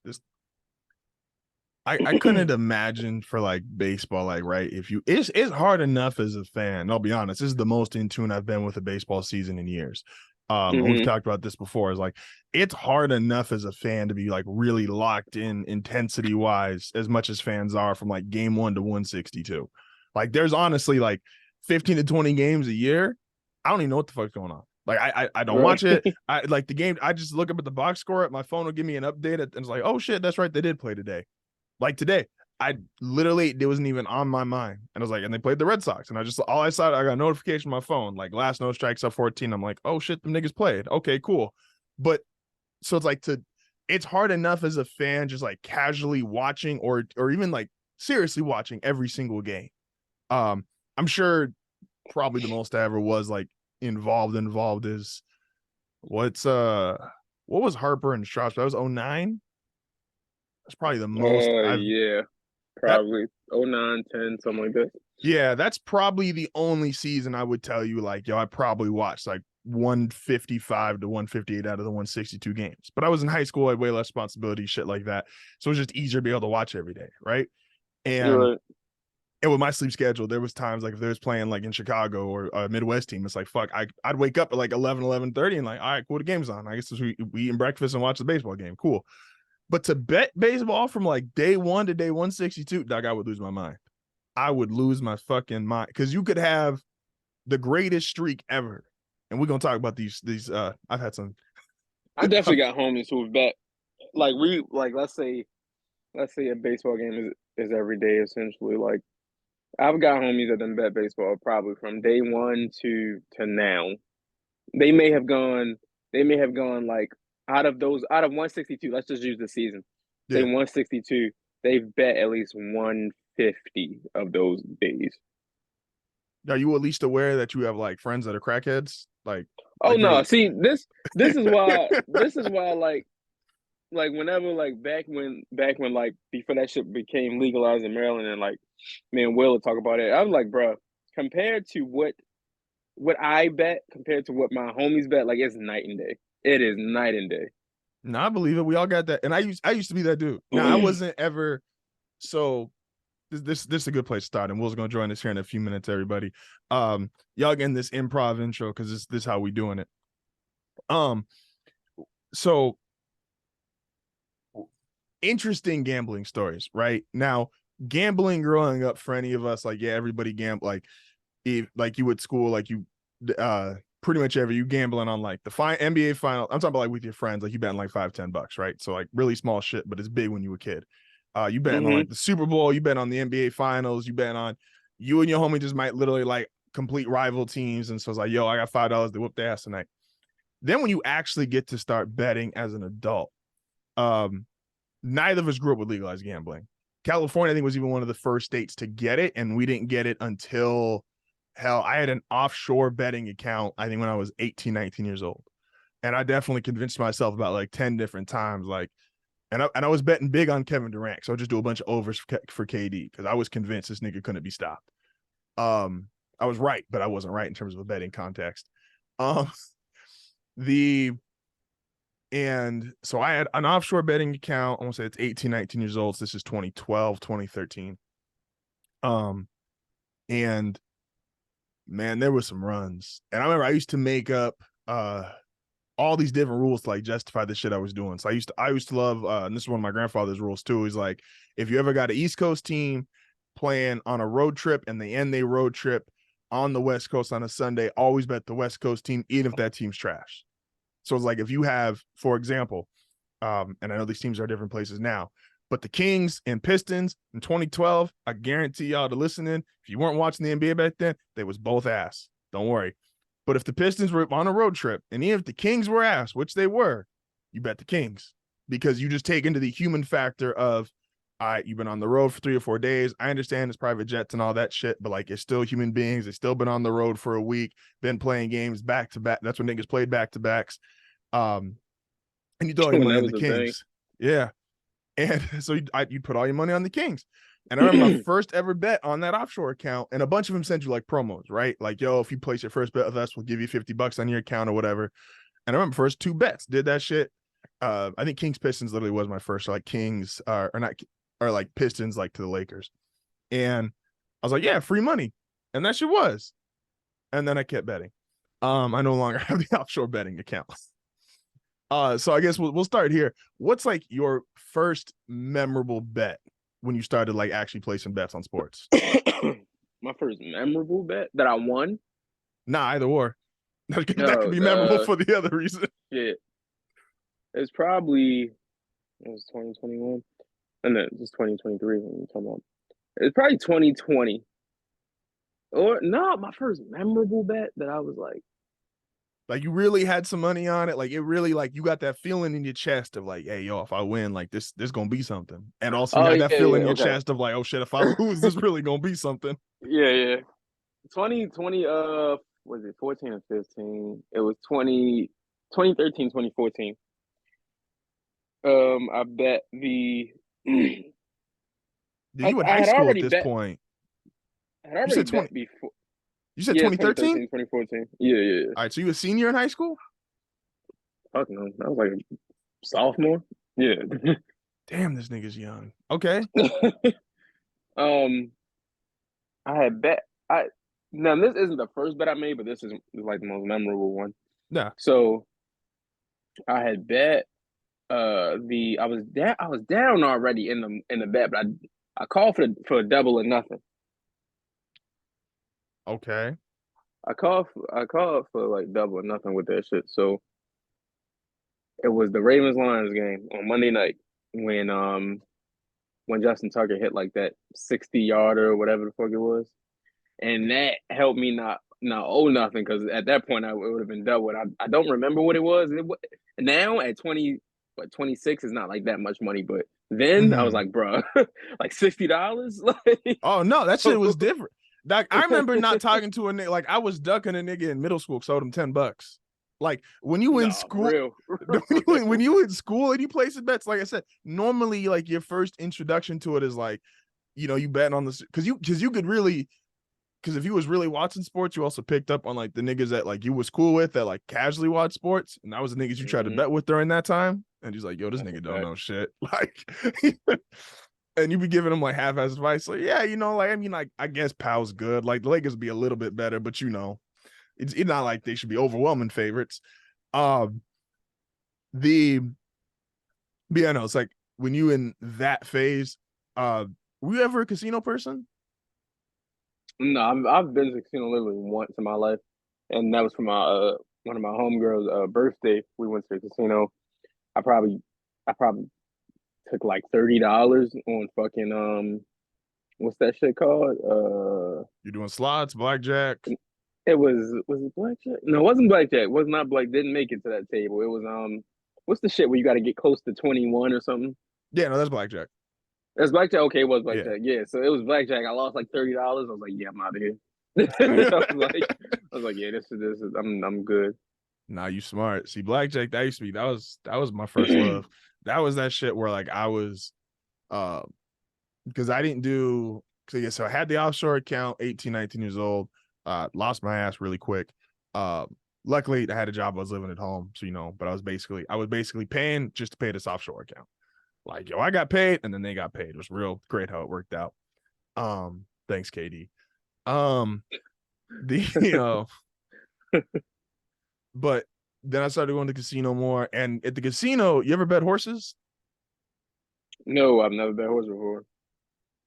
Just I couldn't imagine for like baseball, like, right, if you it's hard enough as a fan. I'll be honest, this is the most in tune I've been with a baseball season in years. And we've talked about this before. Is like it's hard enough as a fan to be like really locked in intensity wise, as much as fans are from like game 1 to 162. Like there's honestly like 15 to 20 games a year. I don't even know what the fuck's going on. Like I don't watch it. I like the game. I just look up at the box score. My phone will give me an update, and it's like, oh shit, that's right, they did play today. Like today, I literally, it wasn't even on my mind. And I was like, and they played the Red Sox. And I got a notification on my phone, like last no strikes up 14. I'm like, oh shit, them niggas played. Okay, cool. But so it's hard enough as a fan, just like casually watching or even like seriously watching every single game. I'm sure probably the most I ever was like involved is what was Harper and Strauss? That was 09. That's probably the most yeah, that probably 09, 10, something like that. yeah, that's probably the only season I would tell you like, yo, I probably watched like 155 to 158 out of the 162 games. But I was in high school, I had way less responsibility, shit like that. So it was just easier to be able to watch every day, right? And Right. and with my sleep schedule, there was times like if they was playing like in Chicago or a Midwest team, it's like fuck, I'd wake up at like 11:30 and like, all right, cool, the game's on. I guess we eating breakfast and watch the baseball game. Cool. But to bet baseball from like day 1 to day 162, dog, I would lose my mind. I would lose my fucking mind because you could have the greatest streak ever. And we're gonna talk about these. I've had some. I definitely got homies who bet like let's say a baseball game is every day essentially. Like I've got homies that done bet baseball probably from day one to now. They may have gone like out of 162, let's just use the season. Say Yeah. 162, they've bet at least 150 of those days. Are you at least aware that you have like friends that are crackheads? Oh Like no, you're. see this is why like whenever like back when like before that shit became legalized in Maryland and like me and Will would talk about it, I was like, bro, compared to what I bet compared to what my homies bet, like it's night and day. It is night and day. No, I believe it. We all got that, and I used to be that dude. Now I wasn't ever. So this is a good place to start, and Will's gonna join us here in a few minutes, everybody. Y'all getting this improv intro because this how we doing it. Um, so interesting gambling stories, right? Now, gambling growing up for any of us, like, yeah, everybody gamble, like, if like you at school, like you pretty much you gambling on like the NBA final. I'm talking about like with your friends, like you betting like $5-10, right? So like really small shit, but it's big when you were a kid. You betting on Mm-hmm. like the Super Bowl, you betting on the NBA finals, you betting on you and your homie just might literally like complete rival teams. And so it's like, yo, I got $5 to whoop their ass tonight. Then when you actually get to start betting as an adult, um, neither of us grew up with legalized gambling. California, I think, was even one of the first states to get it, and we didn't get it until hell. I had an offshore betting account, I think, when I was 18, 19 years old. And I definitely convinced myself about like 10 different times, like, and I was betting big on Kevin Durant. So I just do a bunch of overs for KD because I was convinced this nigga couldn't be stopped. I was right, but I wasn't right in terms of a betting context. Um, the And so I had an offshore betting account. I want to say it's 18, 19 years old. So this is 2012, 2013. And man, there were some runs. And I remember I used to make up all these different rules to like justify the shit I was doing. So I used to love and this is one of my grandfather's rules too. He's like, if you ever got an East Coast team playing on a road trip and they end their road trip on the West Coast on a Sunday, always bet the West Coast team, even if that team's trash. So it's like if you have, for example, and I know these teams are different places now, but the Kings and Pistons in 2012, I guarantee y'all to listening, if you weren't watching the NBA back then, they was both ass. Don't worry. But if the Pistons were on a road trip, and even if the Kings were ass, which they were, you bet the Kings because you just take into the human factor of, all right, you've been on the road for 3 or 4 days. I understand it's private jets and all that shit, but like it's still human beings. They've still been on the road for a week, been playing games back to back. That's when niggas played back to backs. And you throw all your When money that on the was a thing. Kings. Yeah. And so you put all your money on the Kings. And I remember my first ever bet on that offshore account, and a bunch of them sent you like promos, right? Like, yo, if you place your first bet with us, we'll give you $50 on your account or whatever. And I remember first 2 bets did that shit. I think Kings Pistons literally was my first, like Kings or not, or like Pistons, like to the Lakers. And I was like, yeah, free money. And that shit was. And then I kept betting. I no longer have the offshore betting account. So I guess we'll start here. What's like your first memorable bet when you started like actually placing bets on sports? My first memorable bet that I won. Nah, either or. That could No, be memorable for the other reason. shit. It's probably it was 2021. And then it's 2023 when you're talking about. It's probably 2020. Or no, my first memorable bet that I was Like you really had some money on it. Like it really like you got that feeling in your chest of like, hey, yo, if I win, like this gonna be something. And also you oh had yeah, that feeling in your okay. chest of like, oh shit, if I lose, this really gonna be something. Yeah. 2020 was it 14 or 15? It was 2013, 2014. I bet the Yeah, you in I high had school at already this bet point. I had You already said bet 20. before. You said Yeah, 2013? 2013, 2014. Yeah. All right, so you a senior in high school? Fuck no. I was like a sophomore. Yeah. Damn, this nigga's young. Okay. um I had bet I now this isn't the first bet I made, but this is like the most memorable one. Nah. So I had bet I was down already in the bet, but I called for a double or nothing. Okay. I called for like double or nothing with that shit. So it was the Ravens Lions game on Monday night when Justin Tucker hit like that 60-yarder or whatever the fuck it was. And that helped me not owe nothing because at that point it would have been double. I don't remember what it was. Now at 26 is not like that much money, but then I was Mm-hmm. like, bro, like $60, like Oh no, that shit so. was different. Like I remember not talking to a nigga. Like I was ducking a nigga in middle school, sold him $10. Like when you in No, for school, real, when you in school and you place bets, like I said, normally like your first introduction to it is like, you betting on this because you could really because if you was really watching sports, you also picked up on like the niggas that like you was cool with that like casually watch sports, and that was the niggas you tried to mm-hmm. bet with during that time. And he's like, yo, this That's a nigga don't fact. know shit. Like and you be giving him like half-ass advice. Like, yeah, like I mean, like I guess Powell's good. Like the Lakers would be a little bit better, but it's not like they should be overwhelming favorites. Um, the yeah, no, it's like when you in that phase. Were you ever a casino person? No, I've been to casino literally once in my life, and that was for my one of my homegirls' birthday. We went to the casino. I probably I probably took like $30 on fucking what's that shit called? You're doing slots, blackjack. It was it blackjack? No, it wasn't blackjack. It was not black. Didn't make it to that table. It was what's the shit where you got to get close to 21 or something? Yeah, no, that's blackjack. That's blackjack. Okay, it was Yeah. blackjack. Yeah, so it was blackjack. I lost like $30. I was like, yeah, I'm out of here. I was like, yeah, this is I'm good. Nah, you smart. See, blackjack, that used to be that was my first love. That was that shit where like I was because I didn't do so I had the offshore account, 18, 19 years old, lost my ass really quick. Luckily I had a job, I was living at home, so but I was basically paying just to pay this offshore account. Like, yo, I got paid and then they got paid. It was real great how it worked out. Thanks, KD. The but then I started going to the casino more. And at the casino, you ever bet horses? No, I've never bet horse before.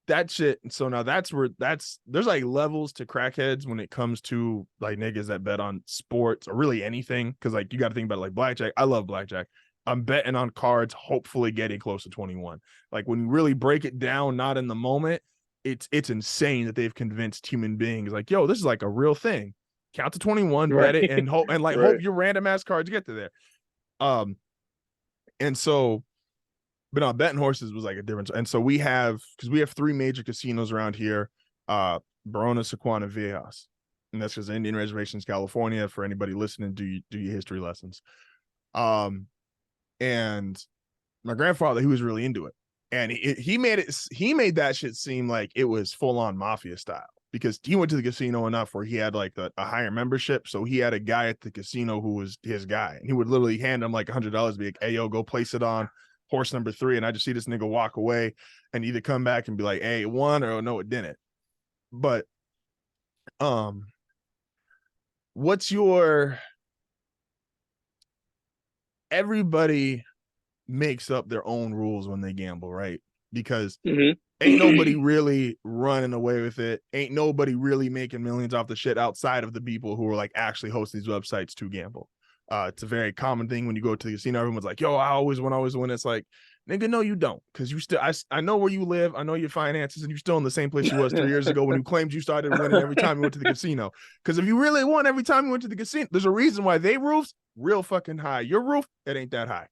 That shit. So now there's like levels to crackheads when it comes to like niggas that bet on sports or really anything. Cause like you got to think about like blackjack. I love blackjack. I'm betting on cards, hopefully getting close to 21. Like when you really break it down, not in the moment, it's insane that they've convinced human beings like, yo, this is like a real thing. Count to 21, bet it, and hope Right. your random ass cards get to there. And so, but no, betting horses was like a difference. And so we have three major casinos around here, Barona, Sequana, Viejas. And that's because Indian Reservations, California. For anybody listening, do your history lessons. And my grandfather, he was really into it. And he made that shit seem like it was full on mafia style. because he went to the casino enough where he had like a higher membership. So he had a guy at the casino who was his guy. And he would literally hand him like $100, be like, hey, yo, go place it on horse number 3. And I just see this nigga walk away and either come back and be like, hey, it won, or no, it didn't. But what's your, everybody makes up their own rules when they gamble, right? Because ain't nobody really running away with it. Ain't nobody really making millions off the shit outside of the people who are like actually hosting these websites to gamble. It's a very common thing when you go to the casino. Everyone's like, yo, I always win. It's like, nigga, no, you don't. Because you still, I know where you live. I know your finances, and you're still in the same place you was 3 years ago when you claimed you started winning every time you went to the casino. Because if you really won every time you went to the casino, there's a reason why they roofs real fucking high. Your roof, it ain't that high.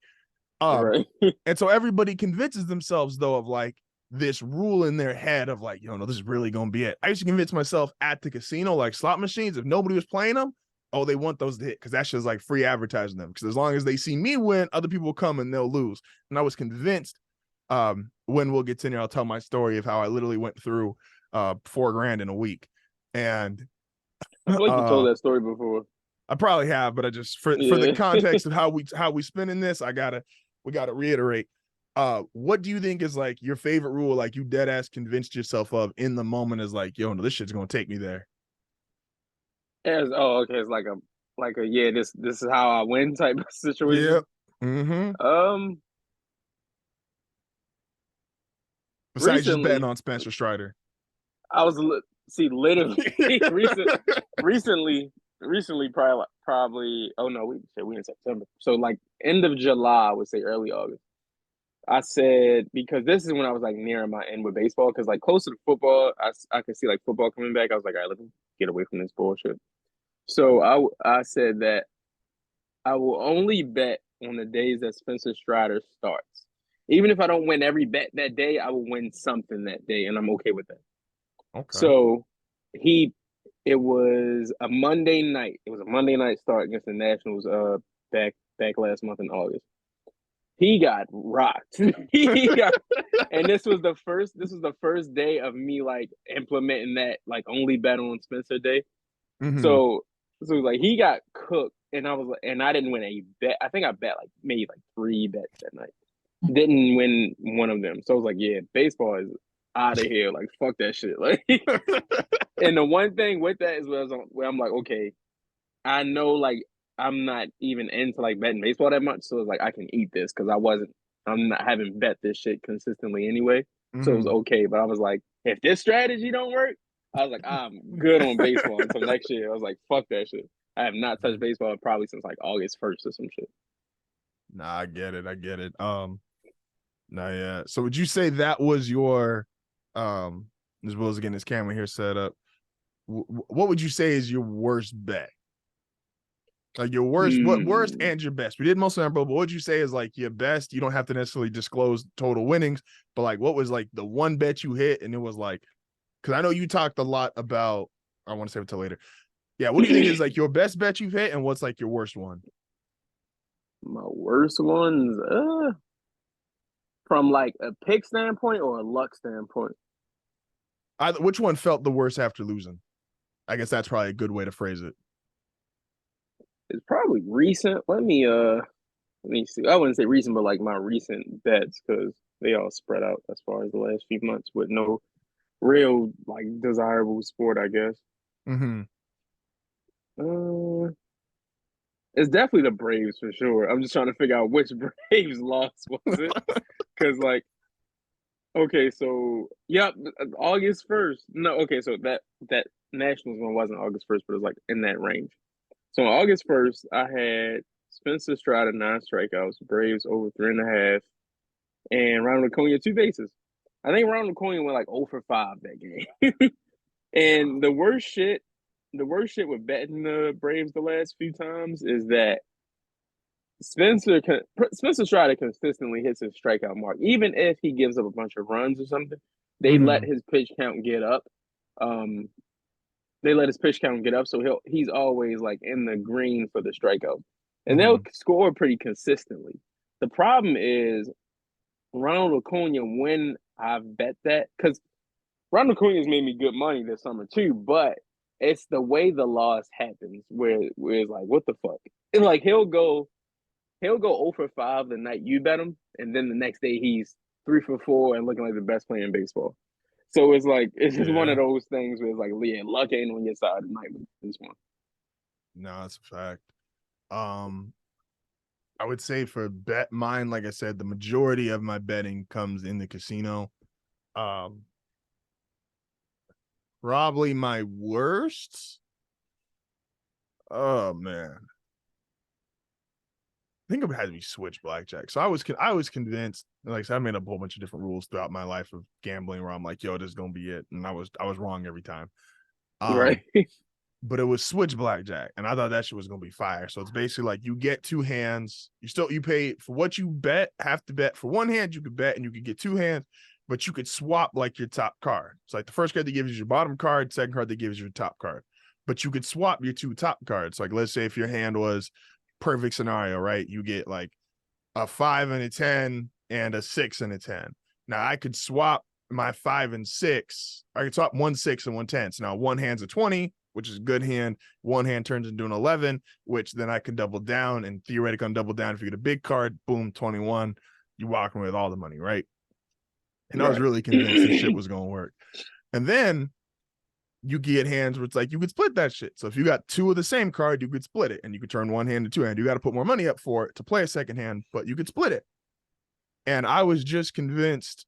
Right. And so everybody convinces themselves though of like this rule in their head of like, no, this is really gonna be it. I used to convince myself at the casino, like slot machines, if nobody was playing them, oh, they want those to hit because that's just like free advertising them. Because as long as they see me win, other people will come and they'll lose. And I was convinced. When we'll get to here, I'll tell my story of how I literally went through $4,000 in a week. And I feel like you told that story before. I probably have, but I just for the context of how we spinning this, we gotta reiterate. What do you think is like your favorite rule, like you dead ass convinced yourself of in the moment, is like, yo, no, this shit's gonna take me there? Okay, it's like a yeah, this is how I win type of situation. Yep. Besides just betting on Spencer Strider. I was literally recently probably oh no, we in September. So like end of July, I would say early August. I said, because this is when I was like nearing my end with baseball, because like closer to football, I could see like football coming back. I was like, all right, let me get away from this bullshit. So I said that I will only bet on the days that Spencer Strider starts. Even if I don't win every bet that day, I will win something that day, and I'm okay with that. Okay. So it was a Monday night. It was a Monday night start against the Nationals back last month in August. He got rocked. And this was the first day of me like implementing that like only bet on Spencer day. So like he got cooked, and I didn't win a bet. I think I bet like maybe like 3 bets that night. Didn't win one of them. So I was like, yeah, baseball is out of here. Like fuck that shit. Like, and the one thing with that is where I'm like, okay, I know like I'm not even into like betting baseball that much, so it's like I can eat this because I'm not having bet this shit consistently anyway. So it was okay. But I was like, if this strategy don't work, I was like, I'm good on baseball until next year. I was like, fuck that shit. I have not touched baseball probably since like August 1st or some shit. Nah, I get it. Nah, yeah. So would you say that was your, as well as getting this camera here set up, what would you say is your worst bet? Like your worst and your best. We did most of them, but what would you say is like your best? You don't have to necessarily disclose total winnings, but like what was like the one bet you hit and it was like, because I know you talked a lot about, I want to save it till later. Yeah, what do you think is like your best bet you've hit and what's like your worst one? My worst ones, from like a pick standpoint or a luck standpoint? Which one felt the worst after losing? I guess that's probably a good way to phrase it. It's probably recent. Let me see. I wouldn't say recent, but like my recent bets, because they all spread out as far as the last few months with no real like desirable sport, I guess. It's definitely the Braves for sure. I'm just trying to figure out which Braves loss was it, because like, okay, so yep, August 1st. No, okay, so that Nationals one wasn't August 1st, but it was like in that range. So on August 1st, I had Spencer Strider 9 strikeouts, Braves over 3.5, and Ronald Acuna 2 bases. I think Ronald Acuna went like 0 for 5 that game. And the worst shit with betting the Braves the last few times is that Spencer Strider consistently hits his strikeout mark, even if he gives up a bunch of runs or something. They let his pitch count get up. So he's always like in the green for the strikeout, and they'll score pretty consistently. The problem is Ronald Acuna, when I've bet that, because Ronald Acuna's made me good money this summer too, but it's the way the loss happens where it's like, what the fuck? It's like he'll go 0 for 5 the night you bet him, and then the next day he's 3 for 4 and looking like the best player in baseball. So it's like it's just one of Yeah. those things where it's like, yeah, luck ain't on your side tonight with this one. No, that's a fact. I would say for bet mine, like I said, the majority of my betting comes in the casino. Um, Probably my worst. Oh man, I think it had to be switch blackjack. So I was convinced. Like I said, I made up a whole bunch of different rules throughout my life of gambling where I'm like, yo, this is gonna be it, and I was wrong every time. Right. But it was switch blackjack, and I thought that shit was gonna be fire. So it's basically like you get two hands, you pay for what you bet, have to bet for one hand, you could bet, and you could get two hands, but you could swap like your top card. It's like the first card they give you is your bottom card, second card they give you your top card. But you could swap your two top cards. Like let's say if your hand was perfect scenario, right? You get like a 5 and a 10 and a 6 and a 10. Now I could swap my 5 and 6. I could swap 1 6 and 1 10. So now one hand's a 20, which is a good hand. One hand turns into an 11, which then I can double down, and theoretically on double down, if you get a big card, boom, 21, you walking with all the money, right? And I was really convinced this shit was gonna work. And then you get hands where it's like you could split that shit. So if you got two of the same card, you could split it, and you could turn one hand to two hand. You got to put more money up for it to play a second hand, but you could split it. And I was just convinced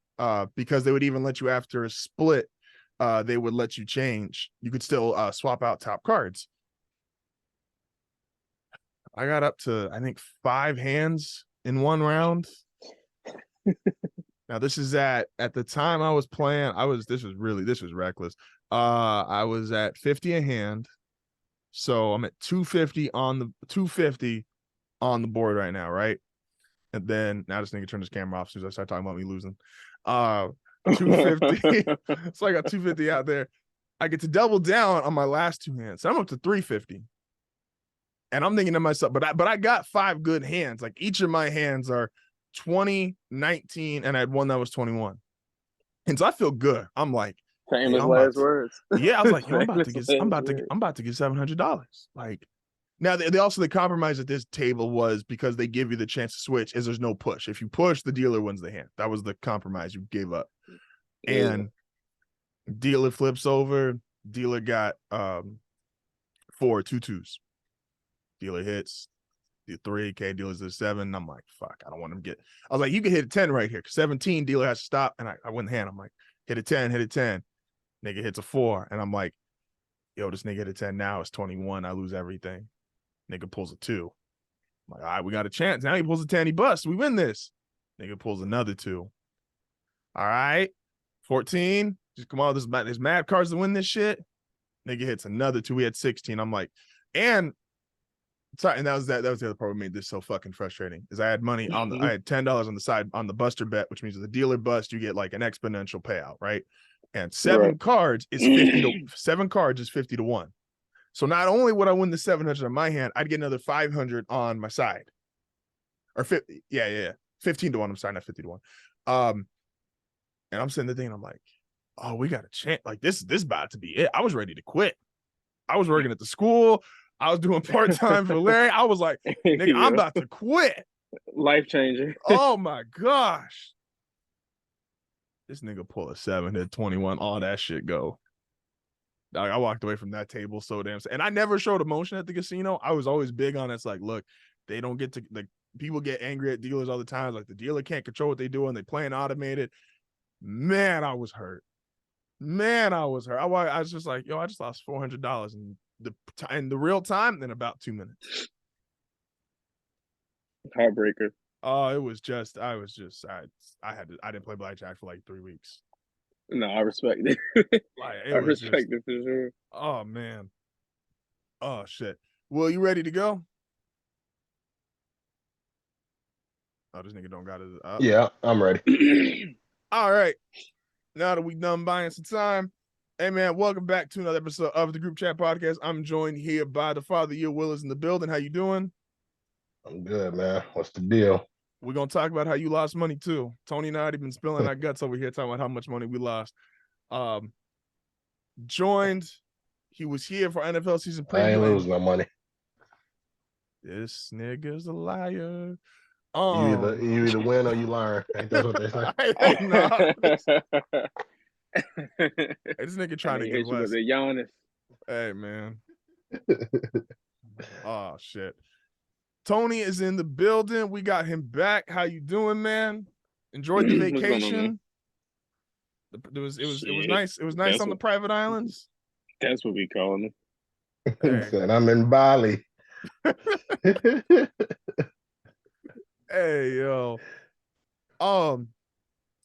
because they would even let you after a split, they would let you change. You could still swap out top cards. I got up to, I think, 5 hands in one round. Now this is at the time I was playing, this was reckless. I was at 50 a hand. So I'm at 250 on the board right now, right? And then now this nigga turned his camera off as soon as I start talking about me losing. 250. So I got 250 out there. I get to double down on my last two hands. So I'm up to 350. And I'm thinking to myself, but I got 5 good hands. Like each of my hands are 20, 19, and I had one that was 21. And so I feel good. I'm like, famous last words. Yeah, I was like, yo, I'm about to get $700. Like, now they also the compromise at this table was because they give you the chance to switch is there's no push. If you push, the dealer wins the hand. That was the compromise you gave up. And dealer flips over. Dealer got 4 2-2s. Dealer hits the 3K. Dealer's the 7. I'm like, fuck, I don't want him to get. I was like, you can hit a 10 right here. 17, dealer has to stop, and I win the hand. I'm like, hit a 10, hit a 10. Nigga hits a 4, and I'm like, yo, this nigga hit a 10 now. It's 21. I lose everything. Nigga pulls a 2. I'm like, all right, we got a chance. Now he pulls a 10. He busts. We win this. Nigga pulls another 2. All right, 14. Just come on, there's mad cards to win this shit. Nigga hits another 2. We had 16. I'm like, and sorry, and that was the other part that made this so fucking frustrating. Is I had money I had $10 on the side on the buster bet, which means if the dealer bust, you get like an exponential payout, right? And 7 cards is 50 to 1. So not only would I win the 700 on my hand, I'd get another 500 on my side. Or 50, yeah. 15 to 1. I'm sorry, not 50 to 1. And I'm sitting there thinking, I'm like, oh, we got a chance. Like this about to be it. I was ready to quit. I was working at the school. I was doing part-time for Larry. I was like, nigga, I'm about to quit. Life changing. Oh my gosh. This nigga pull a 7, hit 21, all that shit go. I walked away from that table so damn. And I never showed emotion at the casino. I was always big on it's like, look, they don't get to, like, people get angry at dealers all the time. Like the dealer can't control what they do and they playing automated. Man, I was hurt. I was just like, yo, I just lost $400 in the real time in about 2 minutes. Heartbreaker. Oh, it was just, I didn't play blackjack for like 3 weeks. No, I respect it. I respect it for sure. Oh man. Oh shit. Well, you ready to go? Oh, this nigga don't got it up. Yeah, I'm ready. All right. Now that we done buying some time, hey man, welcome back to another episode of the GroupChat Podcast. I'm joined here by the father of your Willis in the building. How you doing? I'm good, man. What's the deal? We're gonna talk about how you lost money too. Tony and I already been spilling our guts over here talking about how much money we lost. Joined. He was here for NFL season preview. I ain't lose no money. This nigga's a liar. You either win or you learn. Ain't that what they say? Nah. This nigga trying to get less. Hey, man. Oh, shit. Tony is in the building. We got him back. How you doing, man? Enjoyed the vacation. It was nice. It was nice on the private islands. That's what we call them. Hey. Said I'm in Bali. Hey, yo.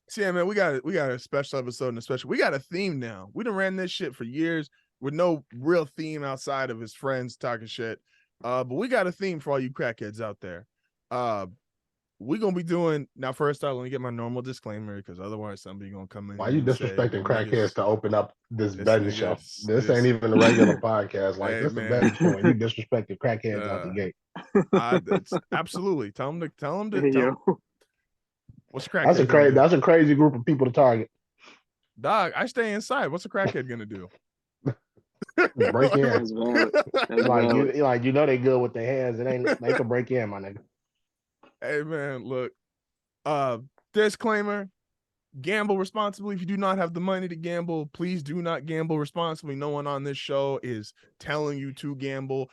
See, man, we got a special episode and a special. We got a theme now. We done ran this shit for years with no real theme outside of his friends talking shit. But we got a theme for all you crackheads out there. We're gonna be doing now. First, let me get my normal disclaimer because otherwise somebody gonna come in. Why you disrespecting crackheads to open up this betting show? This ain't even a regular podcast. Like this is a betting show, and you disrespecting crackheads out the gate. Absolutely. Tell them to. What's a crackhead? That's a crazy group of people to target. Dog, I stay inside. What's a crackhead gonna do? Break in. Like you know they good with their hands. They can break in, my nigga. Hey man, look. Disclaimer: gamble responsibly. If you do not have the money to gamble, please do not gamble responsibly. No one on this show is telling you to gamble.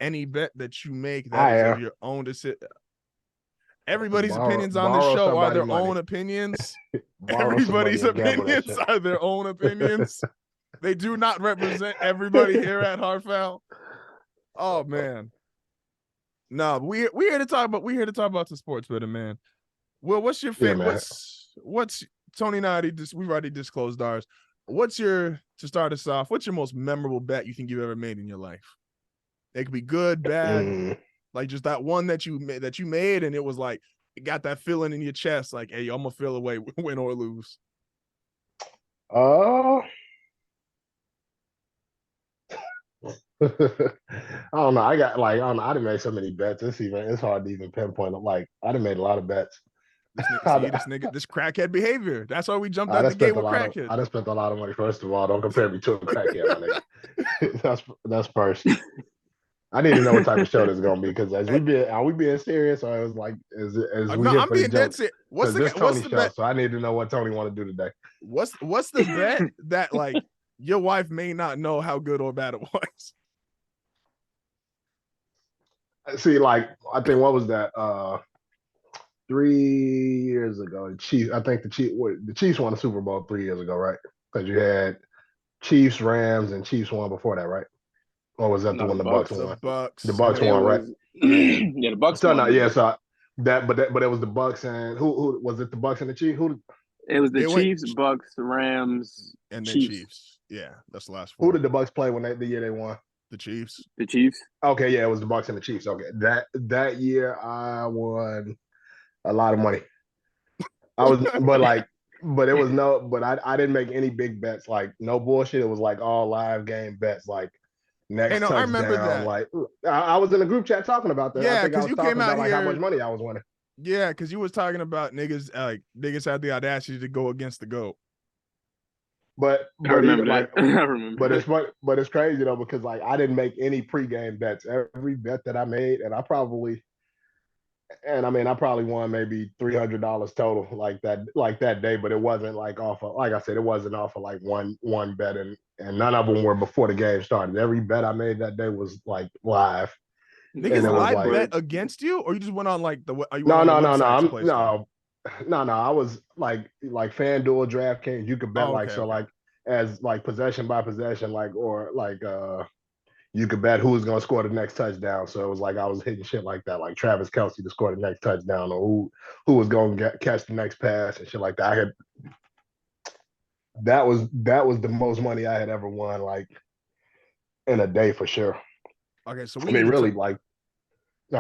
Any bet that you make, that is of your own decision. Everybody's opinions on this show are their own opinions. Everybody's opinions are their own opinions. They do not represent everybody here at HardFoul. Oh man. No, we're here to talk about the sports betting, man. Will, what's your favorite? Yeah, what's Tony and I we've already disclosed ours. To start us off, what's your most memorable bet you think you've ever made in your life? It could be good, bad, like just that one that you made and it was like it got that feeling in your chest, like, hey, I'm gonna feel away, win or lose. I don't know. I done made so many bets. It's hard to even pinpoint them. Like I done made a lot of bets. This crackhead behavior. That's why we jumped out the gate with crackhead. I done spent a lot of money. First of all, don't compare me to a crackhead, my nigga. That's first. I need to know what type of show this is gonna be because are we being serious or is like I'm being dead serious. What's the bet? So I need to know what Tony want to do today. What's the bet that like your wife may not know how good or bad it was? See, like I think what was that? 3 years ago, the Chiefs. I think the Chiefs won the Super Bowl 3 years ago, right? Because you had Chiefs, Rams, and Chiefs won before that, right? Or was that the one the Bucks won? The Bucks won, right? Yeah, the Bucks won. Yeah, so but it was the Bucks and who was it? The Bucks and the Chiefs? It was the Chiefs, Bucks, Rams, and the Chiefs. Yeah, that's the last four. Who did the Bucks play the year they won? The Chiefs. The Chiefs. Okay, yeah, it was the Bucks and the Chiefs. Okay, that year I won a lot of money. I didn't make any big bets. Like no bullshit. It was like all live game bets. Like next touchdown. I remember that. Like I was in the group chat talking about that. Yeah, because you came out here like how much money I was winning. Yeah, because you was talking about niggas had the audacity to go against the GOAT. But I remember that. I remember. But it's crazy though because like I didn't make any pregame bets. Every bet that I made, I probably won maybe $300 total like that day. But it wasn't like off of, like I said, it wasn't off of like one bet, and none of them were before the game started. Every bet I made that day was like live. Niggas live bet against you, or you just went on like the? No. I was like FanDuel, DraftKings. You could bet like as like possession by possession, like or like you could bet who's gonna score the next touchdown. So it was like I was hitting shit like that, like Travis Kelce to score the next touchdown, or who was gonna catch the next pass and shit like that. That was the most money I had ever won, like in a day for sure. Okay, so go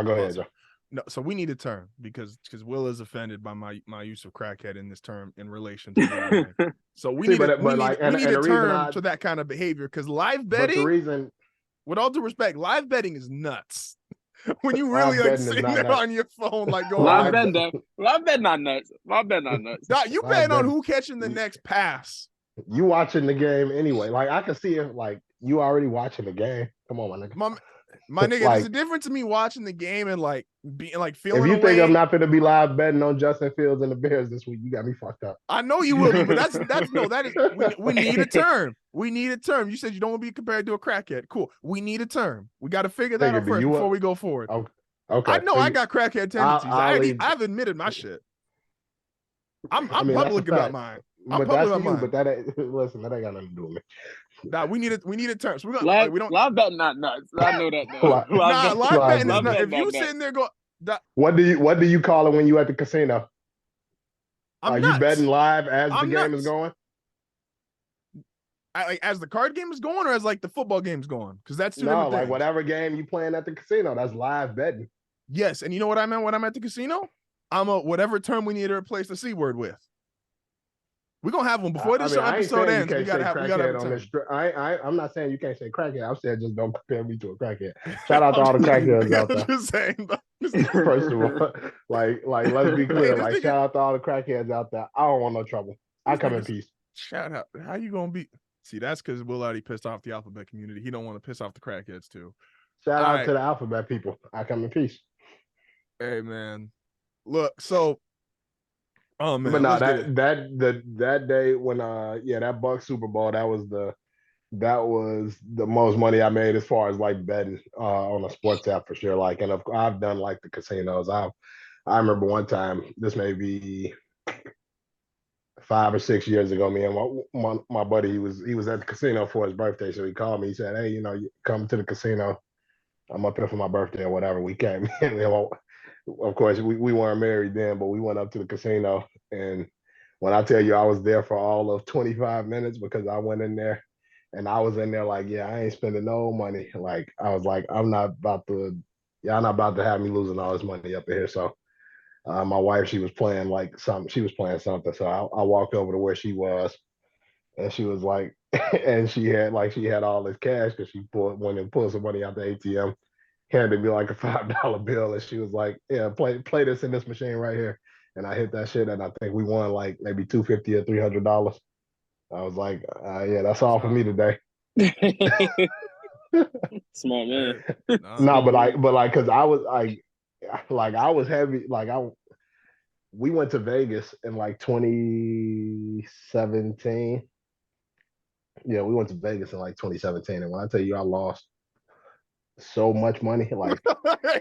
ahead, Joe. No, so we need a term because Will is offended by my use of crackhead in this term in relation to gambling. So we need a term to that kind of behavior because live betting. With all due respect, live betting is nuts. When you really like sitting there on your phone, like going live bet not nuts. Live bet not nuts. You bet on who catching the next pass. You watching the game anyway. Like I can see it. Like you already watching the game. Come on, my nigga. My nigga, like, there's a difference to me watching the game and like being like feeling. If you away. think I'm not gonna be live betting on Justin Fields and the Bears this week, you got me fucked up. I know you will be, but that is we need a term. We need a term. You said you don't want to be compared to a crackhead. Cool. We need a term. We got to figure that out first before we go forward. Okay. I know I got crackhead tendencies. I've admitted my shit. I'm public about mine. I'm public about mine. But that ain't listen. That ain't got nothing to do with me. Nah, we need a term. So we don't live betting not nuts. I know that though. live betting is not. If you sitting there go, what do you call it when you at the casino? Are nuts. you betting live as the game is going? As the card game is going, or as like the football game's going? Because that's two different things. Like whatever game you playing at the casino, that's live betting. Yes, and you know what I meant when I'm at the casino? I'm a whatever term we need to replace the C word with. We're gonna have one before this episode ends. We gotta have a term. I'm not saying you can't say crackhead. I'm saying just don't compare me to a crackhead. Shout out to all the crackheads out there. Just saying. First of all, like let's be clear. Like shout out to all the crackheads out there. I don't want no trouble. I come in peace. Shout out. How you gonna be? See, that's because Will already pissed off the alphabet community. He don't want to piss off the crackheads too. Shout out to the alphabet people. I come in peace. Hey man, look. So, oh man, but no, that day when that Bucs Super Bowl, that was the most money I made as far as like betting on a sports app for sure. Like, and I've done like the casinos. I remember one time, this may be 5 or 6 years ago, me and my buddy, he was at the casino for his birthday, so he called me. He said, "Hey, you come to the casino. I'm up here for my birthday or whatever." We came in. Of course, we weren't married then, but we went up to the casino. And when I tell you I was there for all of 25 minutes because I went in there and I was in there like, yeah, I ain't spending no money. Like, I was like, y'all not about to have me losing all this money up here. So my wife, she was playing something. So I walked over to where she was and she was like, and she had all this cash because she went and pulled some money out the ATM, handed me like a $5 bill, and she was like, "Yeah, play this in this machine right here." And I hit that shit, and I think we won like maybe $250 or $300. I was like, "Yeah, that's all for me today." Smart man. No, but because I was I was heavy. We went to Vegas in like 2017. Yeah, we went to Vegas in like 2017, and when I tell you I lost so much money, like,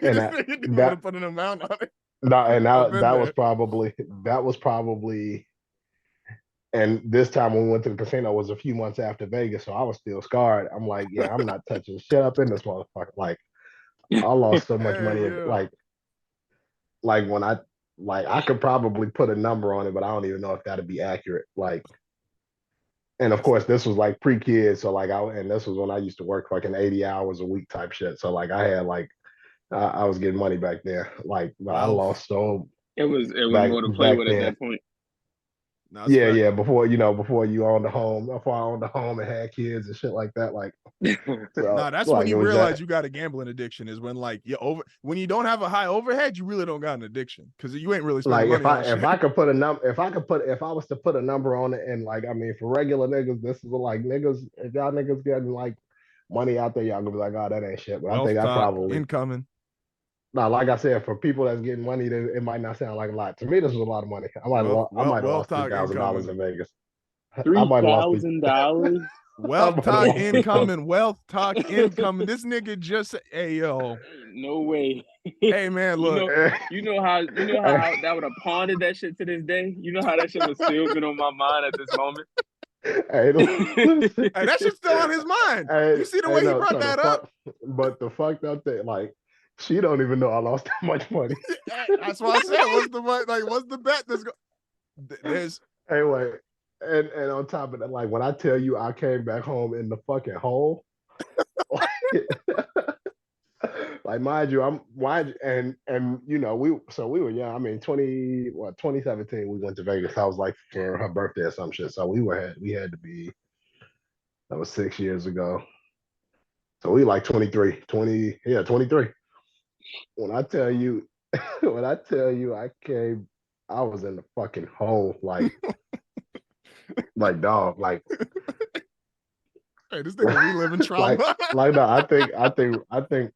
and that put an amount on it. No, and that was probably, and this time when we went to the casino was a few months after Vegas, so I was still scarred. I'm like, yeah, I'm not touching shit up in this motherfucker. Like, I lost so much money. Yeah. Like when I could probably put a number on it, but I don't even know if that'd be accurate. Like, and of course, this was like pre-kids, so like and this was when I used to work like an 80 hours a week type shit. So like I had like I was getting money back there. Like, but I lost so. It was more to play with at that point. Yeah. Before you owned the home, before I owned the home and had kids and shit like that. Like, that's when you realize you got a gambling addiction. Is when like when you don't have a high overhead, you really don't got an addiction because you ain't really spending money on shit. If I was to put a number on it, and like, I mean, for regular niggas, this is like niggas. If y'all niggas getting like money out there, y'all gonna be like, oh, that ain't shit. But I think I probably incoming. No, like I said, for people that's getting money, it might not sound like a lot. To me, this is a lot of money. I might have lost $3,000 in Vegas. $3,000. Wealth talk incoming. Wealth talk incoming. This nigga just hey yo. No way. Hey man, look. You know how that would have pondered that shit to this day. You know how that shit was still been on my mind at this moment. Hey, that shit's still on his mind. You see the way he brought that up. But the fucked up thing, like, she don't even know I lost that much money. That's why I said, what's the bet? There's anyway, and on top of that, like when I tell you I came back home in the fucking hole, like mind you, and we were young. I mean, 2017 we went to Vegas. I was like for her birthday or some shit. So we had to be. That was 6 years ago. So we like 23. When I tell you I was in the fucking hole. Like, Like, dog, like, hey, this nigga reliving trauma. No, I think,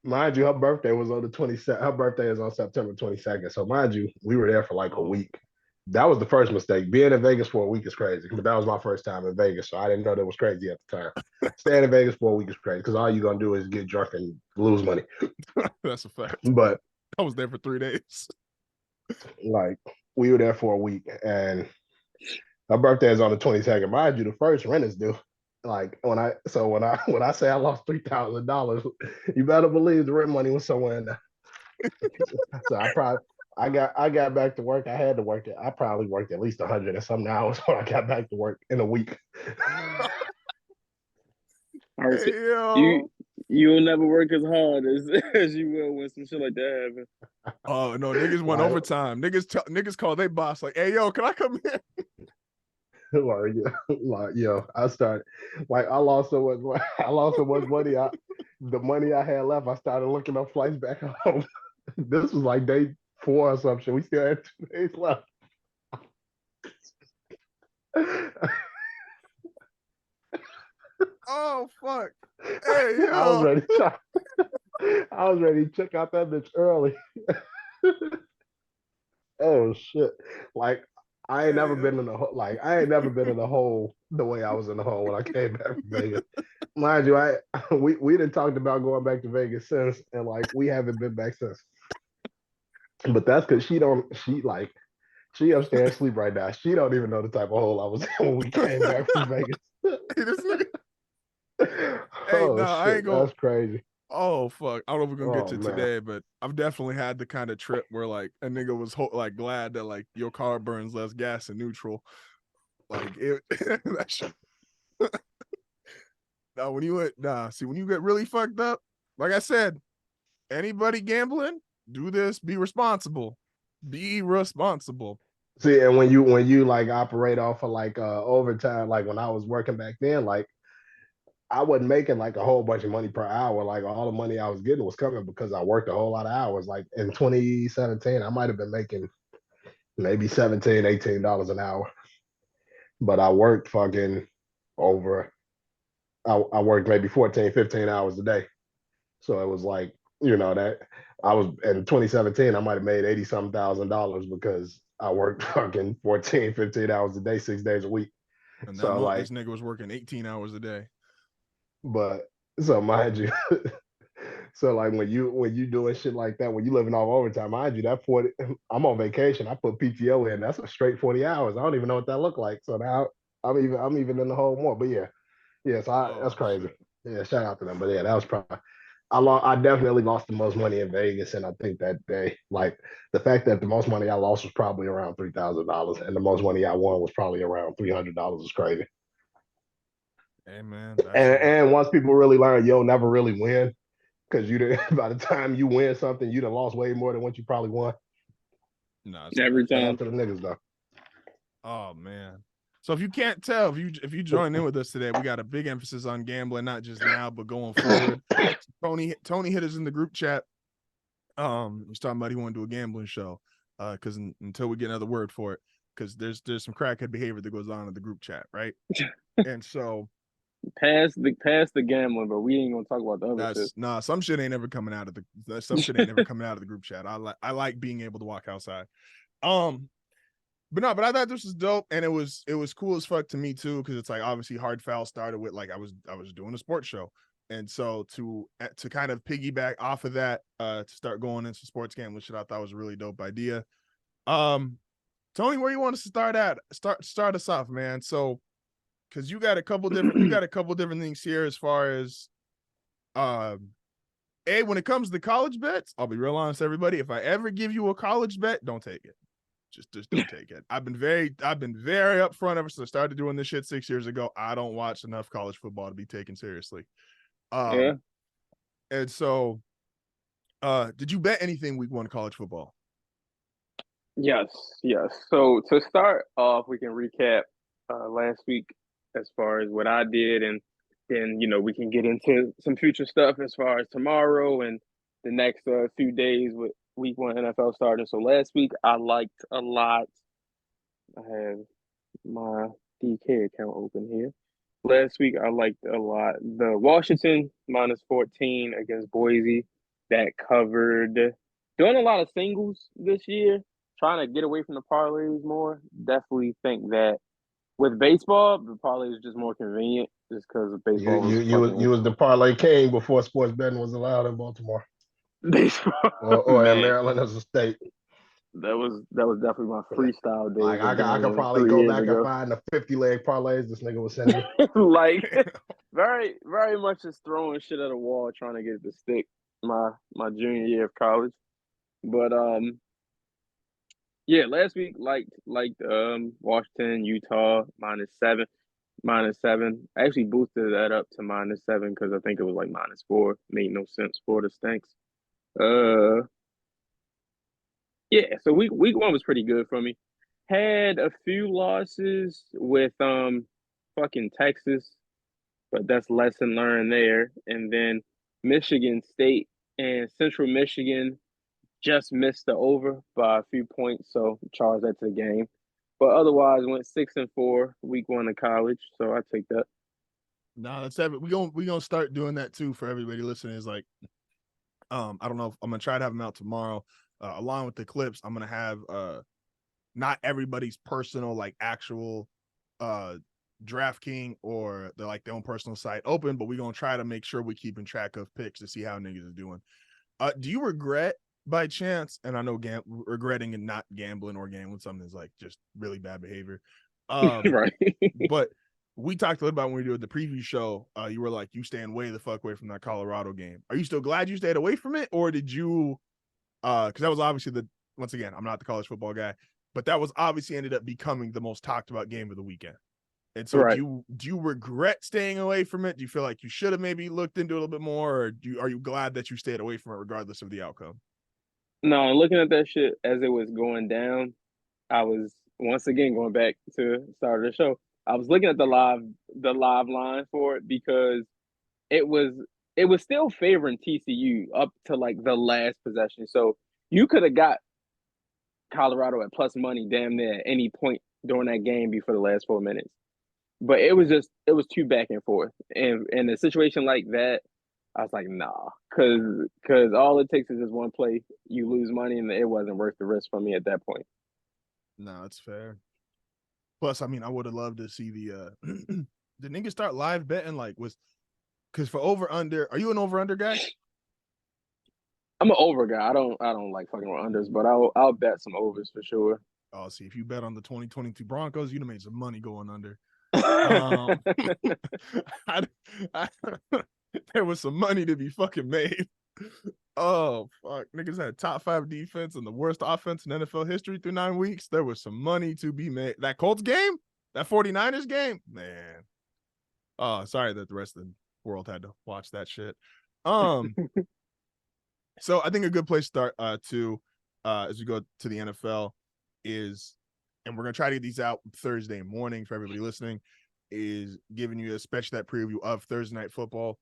mind you, her birthday was on the 22nd. Her birthday is on September 22nd. So mind you, we were there for like a week. That was the first mistake. Being in Vegas for a week is crazy. But that was my first time in Vegas, so I didn't know that was crazy at the time. Staying in Vegas for a week is crazy because all you're gonna do is get drunk and lose money. That's a fact. But I was there for 3 days. Like, we were there for a week, and her birthday is on the 22nd. Mind you, the first rent is due. Like, when I say I lost $3,000, you better believe the rent money was somewhere in there. So I got back to work. I had to work it. I probably worked at least 100 and some hours when I got back to work in a week. Hey, you'll never work as hard as you will when some shit like that happens. Oh no, niggas went overtime. Niggas call their boss like, "Hey yo, can I come in?" I started I lost so much money. The money I had left, I started looking up flights back home. This was like day 4 or something. We still had 2 days left. Oh fuck! Hey, yo. I was ready to check out that bitch early. Oh shit! Like, I ain't never been in the hole the way I was in the hole when I came back from Vegas. Mind you, we done talked about going back to Vegas since, and like we haven't been back since. But that's because she upstairs sleep right now. She don't even know the type of hole I was in when we came back from Vegas. Hey, no, I ain't gonna. That's crazy. Oh fuck! I don't know if we're gonna get to today, but I've definitely had the kind of trip where like a nigga was like glad that like your car burns less gas in neutral. Like it. That shit. Now when you get really fucked up, like I said, anybody gambling, do this. Be responsible. Be responsible. See, and when you like operate off of like overtime, like when I was working back then, like I wasn't making like a whole bunch of money per hour. Like all the money I was getting was coming because I worked a whole lot of hours. Like in 2017, I might have been making maybe $17, $18 an hour. But I worked fucking over, I worked maybe 14, 15 hours a day. So it was like, that I was in 2017, I might have made 80 something $1,000 because I worked fucking 14, 15 hours a day, 6 days a week. And so like this nigga was working 18 hours a day. But so mind you, so like when you doing shit like that, when you living off overtime, mind you, that 40, I'm on vacation. I put PTO in. That's a straight 40 hours. I don't even know what that look like. So now I'm even in the hole more. But yeah. So that's crazy. Shit. Yeah, shout out to them. But yeah, that was probably I definitely lost the most money in Vegas, and I think that day, like the fact that the most money I lost was probably around $3,000, and the most money I won was probably around $300 is crazy. Hey man, and once people really learn, you'll never really win because by the time you win something, you done lost way more than what you probably won. No, every time. Shout out to the niggas though. Oh man. So if you can't tell, if you join in with us today, we got a big emphasis on gambling, not just now, but going forward. Tony hit us in the group chat. He's talking about he want to do a gambling show. Because until we get another word for it, because there's some crackhead behavior that goes on in the group chat, right? And so past the gambling, but we ain't gonna talk about the other shit. Nah, some shit ain't ever coming out of the group chat. I like being able to walk outside. But I thought this was dope, and it was cool as fuck to me too, because it's like obviously HardFoul started with like I was doing a sports show, and so to kind of piggyback off of that, to start going into sports gambling shit, I thought was a really dope idea. Tony, where you want us to start at? Start us off, man. So, because you got a couple different things here as far as, when it comes to college bets, I'll be real honest, everybody. If I ever give you a college bet, don't take it. Just don't take it. I've been very upfront ever since I started doing this shit 6 years ago. I don't watch enough college football to be taken seriously. Yeah. And so, did you bet anything week 1 college football? Yes. So to start off, we can recap last week as far as what I did, and then we can get into some future stuff as far as tomorrow and the next few days with week 1 NFL starting. So last week I liked a lot. I have my account open here. Last week, I liked a lot the Washington -14 against Boise. That covered. Doing a lot of singles this year, trying to get away from the parlays more. Definitely think that with baseball, the parlay is just more convenient just because baseball was you was the parlay king before sports betting was allowed in Baltimore baseball. or in Man, Maryland as a state. that was definitely my freestyle days Like I could doing probably 3 go years back and ago. find the 50-leg parlays this nigga was sending me. Like very, very much just throwing shit at a wall trying to get it to stick my junior year of college. But yeah, last week liked Washington, Utah -7. -7. I actually boosted that up to -7 because I think it was like -4. Made no sense. Florida stinks. Yeah, so week 1 was pretty good for me. Had a few losses with fucking Texas, but that's lesson learned there. And then Michigan State and Central Michigan just missed the over by a few points, so charge that to the game. But otherwise, went 6-4 week 1 of college, so I take that. No, that's every we gonna start doing that too for everybody listening. Is like, I don't know if I'm gonna try to have them out tomorrow, along with the clips. I'm gonna have not everybody's personal like actual DraftKings or their own personal site open, but we're gonna try to make sure we're keeping track of picks to see how niggas is doing. Do you regret by chance, and I know regretting and not gambling or gambling something is like just really bad behavior. Right. But we talked a little about when we did the preview show. You were like, you staying way the fuck away from that Colorado game. Are you still glad you stayed away from it, or did you? Because that was obviously once again, I'm not the college football guy, but that was obviously ended up becoming the most talked about game of the weekend. And so, right. do you regret staying away from it? Do you feel like you should have maybe looked into it a little bit more, or are you glad that you stayed away from it regardless of the outcome? No, looking at that shit as it was going down, I was once again going back to start of the show. I was looking at the live line for it because it was still favoring TCU up to like the last possession. So you could have got Colorado at plus money damn near at any point during that game before the last 4 minutes. But it was too back and forth. And in a situation like that, I was like, nah, because all it takes is just one play, you lose money, and it wasn't worth the risk for me at that point. No, that's fair. Plus, I mean, I would have loved to see the the niggas start live betting because for over under, are you an over under guy? I'm an over guy. I don't like fucking with unders, but I'll bet some overs for sure. Oh, see, if you bet on the 2022 Broncos, you'd have made some money going under. There was some money to be fucking made. Oh fuck, niggas had top 5 defense and the worst offense in NFL history through 9 weeks. There was some money to be made. That Colts game, that 49ers game, man. Oh, sorry that the rest of the world had to watch that shit. So I think a good place to start too, as we go to the NFL is, and we're gonna try to get these out Thursday morning for everybody listening, is giving you especially that preview of Thursday Night Football.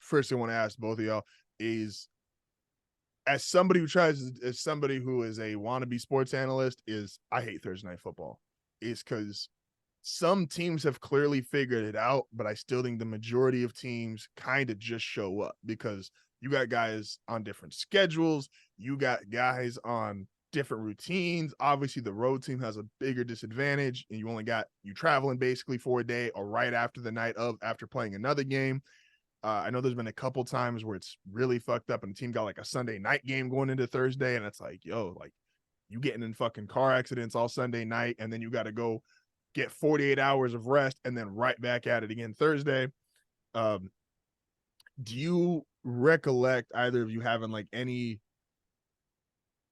First thing I want to ask both of y'all is, as somebody who is a wannabe sports analyst, is I hate Thursday Night Football. Is because some teams have clearly figured it out, but I still think the majority of teams kind of just show up because you got guys on different schedules. You got guys on different routines. Obviously, the road team has a bigger disadvantage, and you traveling basically for a day or right after the night of after playing another game. I know there's been a couple times where it's really fucked up and the team got like a Sunday night game going into Thursday, and it's like, yo, like you getting in fucking car accidents all Sunday night, and then you got to go get 48 hours of rest and then right back at it again Thursday. Do you recollect either of you having like any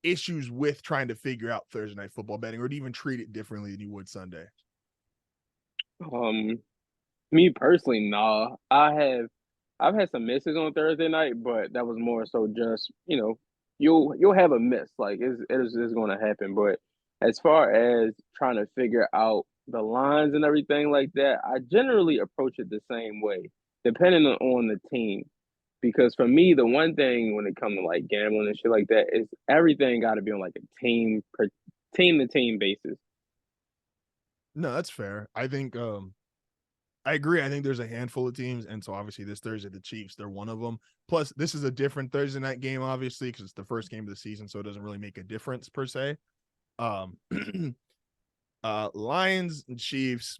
issues with trying to figure out Thursday Night Football betting, or to even treat it differently than you would Sunday? Me personally, nah. I've had some misses on Thursday night, but that was more so just, you'll have a miss. Like it's going to happen. But as far as trying to figure out the lines and everything like that, I generally approach it the same way, depending on the team. Because for me, the one thing when it comes to like gambling and shit like that is everything got to be on like a team to team basis. No, that's fair. I think I agree. I think there's a handful of teams, and so obviously this Thursday, the Chiefs, they're one of them. Plus, this is a different Thursday night game, obviously, because it's the first game of the season, so it doesn't really make a difference per se. Lions and Chiefs.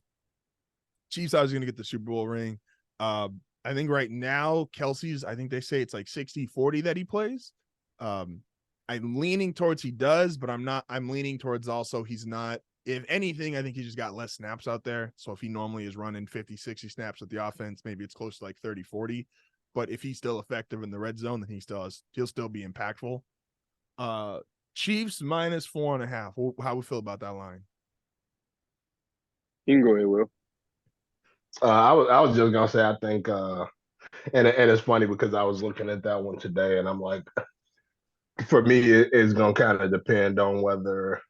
Chiefs, I was going to get the Super Bowl ring. I think right now, Kelsey's, I think they say it's like 60-40 that he plays. I'm leaning towards he does, but I'm leaning towards also he's not. If anything, I think he just got less snaps out there. So if he normally is running 50, 60 snaps with the offense, maybe it's close to like 30, 40. But if he's still effective in the red zone, then he'll still be impactful. Chiefs minus 4.5. How we feel about that line? You can go ahead, Will. I was just gonna say I think and it's funny because I was looking at that one today and I'm like, for me it's gonna kind of depend on whether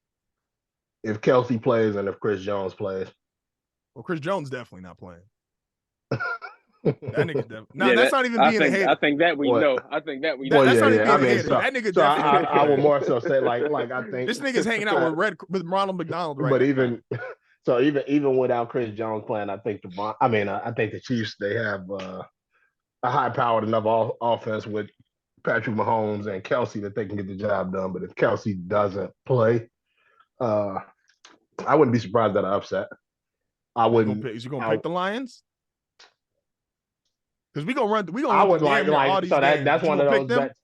if Kelsey plays and if Chris Jones plays. Well, Chris Jones definitely not playing. That nigga's definitely. No, that's not even being a hater. I think that we know. I think that we know. That's not even being a hater. That nigga definitely. I would more so say like I think this nigga's hanging out with Ronald McDonald right now. But even without Chris Jones playing, I think the Chiefs, they have a high-powered enough offense with Patrick Mahomes and Kelsey that they can get the job done. But if Kelsey doesn't play, I wouldn't be surprised at an upset. I wouldn't. Is you gonna pick the Lions? Because we gonna run. I would like so that's one of those bets.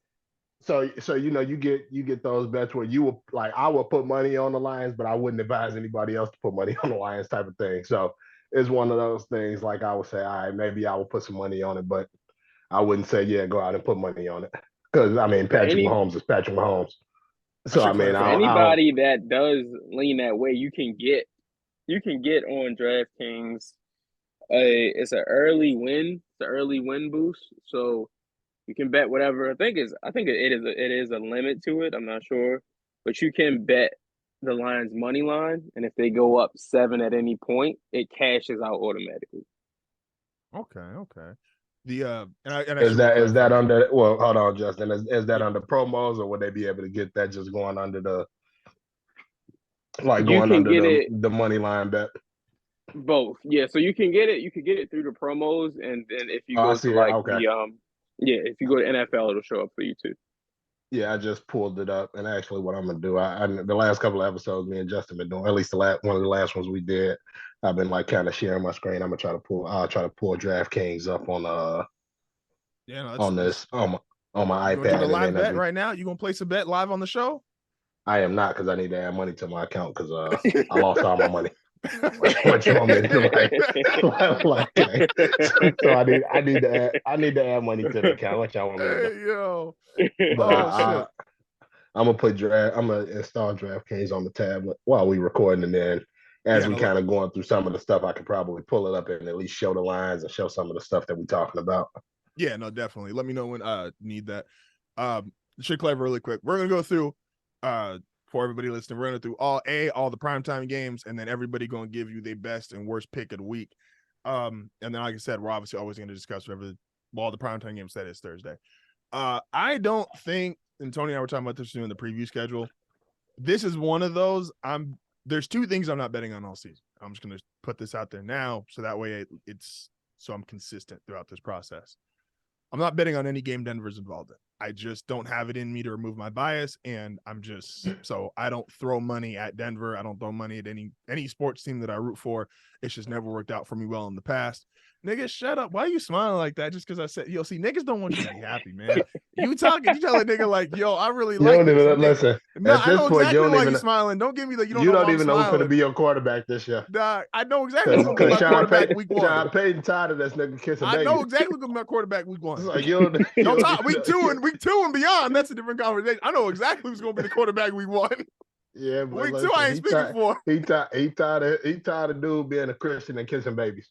So you get those bets where you will like I will put money on the Lions, but I wouldn't advise anybody else to put money on the Lions type of thing. So it's one of those things like I would say, all right, maybe I will put some money on it, but I wouldn't say go out and put money on it because Patrick Mahomes is Patrick Mahomes. So anybody that does lean that way, you can get on DraftKings. It's an early win. It's an early win boost. So you can bet whatever. I think it is a limit to it. I'm not sure, but you can bet the Lions money line, and if they go up 7 at any point, it cashes out automatically. Okay. The is that under? Well, hold on, Justin. Is that under promos, or would they be able to get that just going under the the money line bet? Both, yeah. So you can get it. You can get it through the promos, and then if you go to if you go to NFL, it'll show up for you too. Yeah, I just pulled it up, and actually, what I'm gonna do, I the last couple of episodes, me and Justin been doing, at least one of the last ones we did, I've been like kind of sharing my screen. I'll try to pull DraftKings up on on my iPad. You do the live bet right now? You gonna place a bet live on the show? I am not, because I need to add money to my account because I lost all my money. What you want me to do? So I need to add money to the account. What y'all want me to do? Yo. But I'm gonna install DraftKings on the tablet while we recording, and then as we kind of going through some of the stuff, I could probably pull it up and at least show the lines and show some of the stuff that we're talking about. Yeah, no, definitely. Let me know when need that. Should clever really quick. We're gonna go through for everybody listening, we're going to do all the primetime games, and then everybody going to give you their best and worst pick of the week. And then, like I said, we're obviously always going to discuss all the primetime games that is Thursday. I don't think, and Tony and I were talking about this in the preview schedule, this is one of those, there's two things I'm not betting on all season. I'm just going to put this out there now, so that way so I'm consistent throughout this process. I'm not betting on any game Denver's involved in. I just don't have it in me to remove my bias, and so I don't throw money at Denver. I don't throw money at any sports team that I root for. It's just never worked out for me well in the past. Nigga, shut up. Why are you smiling like that? Just because I said, see, niggas don't want you to be happy, man. You tell a nigga like, yo, I really like this. Listen, no, I know exactly why you're smiling. Don't give me you don't even know who's going to be your quarterback this year. Nah, I know exactly who's going to be my quarterback week 1. Sean Payton tired of this nigga kissing babies. I know exactly who's going to be my quarterback week 1. Like, don't talk week 2 and beyond. That's a different conversation. I know exactly who's going to be the quarterback week 1. Yeah, but week 2 I ain't speaking for. He tired of dude being a Christian and kissing babies.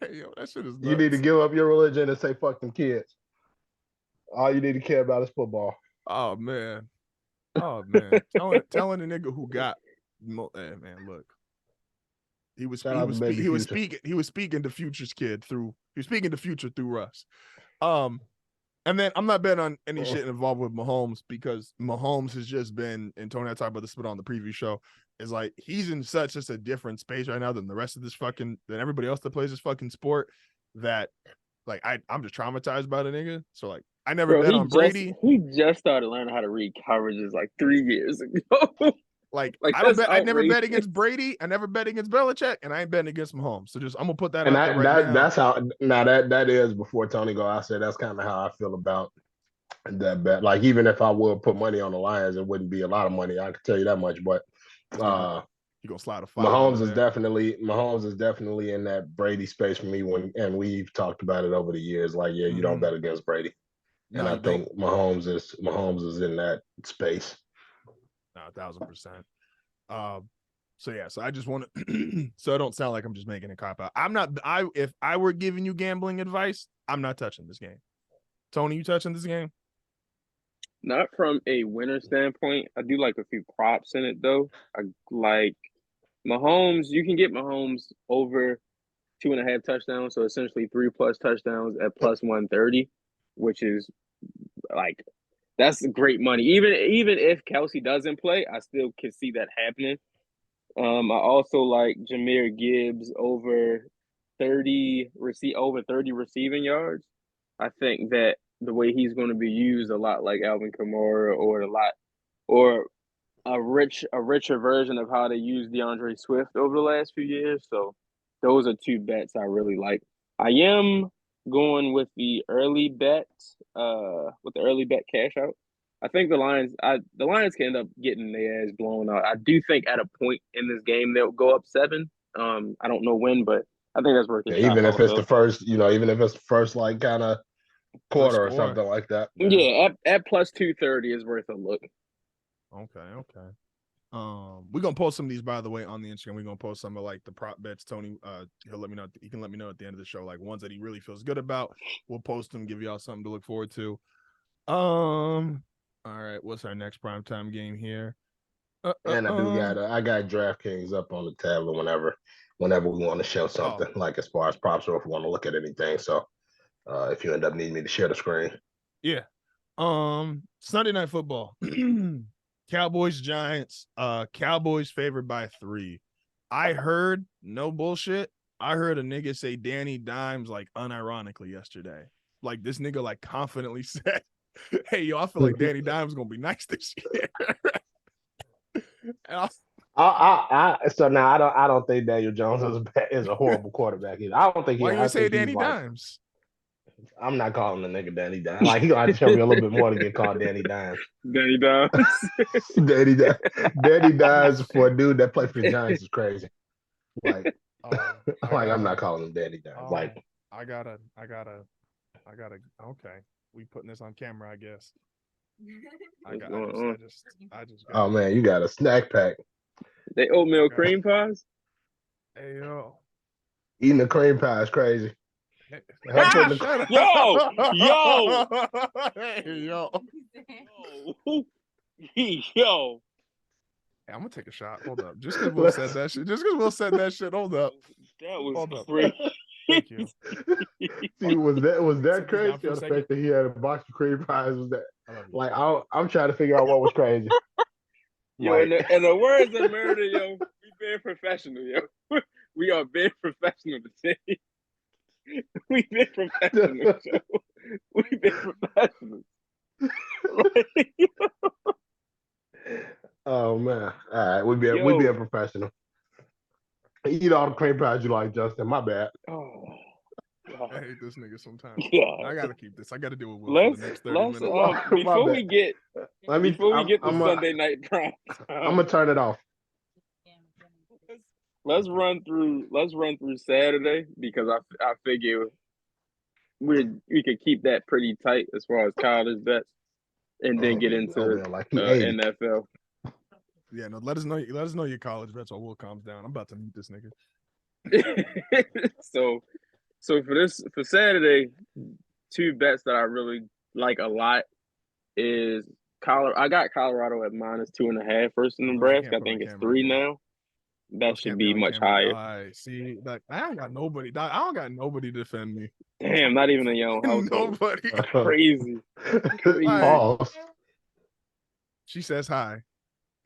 Hey, yo, that shit is nuts. You need to give up your religion and say fuck them kids. All you need to care about is football. Oh man. telling the nigga who got man, look. He was speaking to Future's kid through Future through Russ. And then I'm not betting on any shit involved with Mahomes, because Mahomes has just been, and Tony and I talked about this on the preview show, is like he's in such just a different space right now than the rest of than everybody else that plays this fucking sport that like I'm just traumatized by the nigga. So like I never bet on Brady. He just started learning how to read coverages like 3 years ago. Like I never bet against Brady. I never bet against Belichick, and I ain't betting against Mahomes. So just I'm gonna put that out there right now. That's how that is before Tony go. I said that's kind of how I feel about that bet. Like even if I would put money on the Lions, it wouldn't be a lot of money. I can tell you that much. But you gonna slide a $5. Mahomes is definitely in that Brady space for me. And we've talked about it over the years. Like you don't bet against Brady, and I think Mahomes is in that space. 1,000%. So I just want to so it don't sound like I'm just making a cop out. If I were giving you gambling advice, I'm not touching this game. Tony, you touching this game? Not from a winner standpoint. I do like a few props in it though. I like Mahomes. You can get Mahomes over 2.5 touchdowns, so essentially 3+ touchdowns at plus 130, which is like that's great money. Even if Kelsey doesn't play, I still can see that happening. I also like Jahmyr Gibbs over 30 receiving yards. I think that the way he's going to be used a lot like Alvin Kamara or a richer version of how they use DeAndre Swift over the last few years. So those are 2 bets I really like. I am going with the early bet cash out. I think the Lions can end up getting their ass blown out. I do think at a point in this game they'll go up 7. I don't know when, but I think that's worth a shot. Even if it's the first like kind of quarter or something like that. Yeah, at plus 230 is worth a look. Okay. We're gonna post some of these, by the way, on the Instagram. We're gonna post some of like the prop bets. Tony, he'll let me know. He can let me know at the end of the show, like ones that he really feels good about. We'll post them, give y'all something to look forward to. All right, what's our next primetime game here? And I got DraftKings up on the tablet whenever we want to show something, like as far as props or if we want to look at anything. So if you end up needing me to share the screen. Yeah. Sunday Night Football. Cowboys, Giants. Cowboys favored by 3. I heard, no bullshit, I heard a nigga say Danny Dimes like unironically yesterday. Like this nigga like confidently said, hey, yo, I feel like Danny Dimes gonna be nice this year. So now I don't think Daniel Jones is a horrible quarterback either. I don't think. Why you say Danny Dimes? I'm not calling the nigga Danny Dimes. Like he gonna have to show me a little bit more to get called Danny Dimes. Danny Dimes. Danny Dimes for a dude that played for the Giants is crazy. Like, I'm not calling him Danny Dimes. Like I gotta. Okay, we putting this on camera, I guess. I just. Oh man, you got a snack pack. They oatmeal cream pies. Hey yo, eating a cream pie is crazy. Hey, yo, hey, yo. Hey, I'm gonna take a shot. Hold up. Just because Will said that shit. Hold up. That was free. Thank you. See, was that crazy? Or the fact that he had a box of cream pies was that? Like, I'm trying to figure out what was crazy. Yo, like, in the words of murder, yo, we being professional, yo. We are being professional today. We been professional, yo. We been professional. Oh man! All right, we be a professional. Eat all the cream pies you like, Justin. My bad. Oh, I hate this nigga sometimes. Yeah. I gotta keep this. I gotta deal with Will for the next 30 minutes. Before we get to Sunday night prime, I'm gonna turn it off. Let's run through Saturday because I figure we could keep that pretty tight as far as college bets, and then get into NFL. Yeah, no. Let us know your college bets, or Will calms down. I'm about to meet this nigga. So for Saturday, 2 bets that I really like a lot is I got Colorado at -2.5 versus Nebraska. I think it's 3 now. That should be much higher. See, like I don't got nobody to defend me. Damn, not even a young household. Crazy. Pause. She says hi.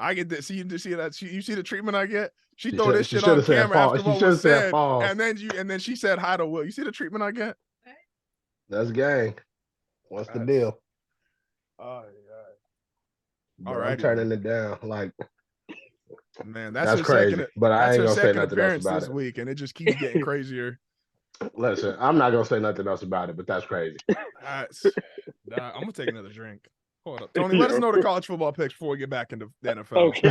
I get this. See that? You see the treatment I get? She throw should, this she shit should on have said camera pause. after She what should was have said said, pause. and then she said hi to Will. You see the treatment I get? That's gang. What's the That's, deal? Oh yeah. But All I'm righty, turning it down. Like, man. that's crazy. But I That's ain't her gonna say second nothing else appearance about this it. week, and it just keeps getting crazier. Listen, I'm not gonna say nothing else about it, but that's crazy. I'm gonna take another drink. Hold up, Tony. Let us know the college football picks before we get back into the NFL. Okay.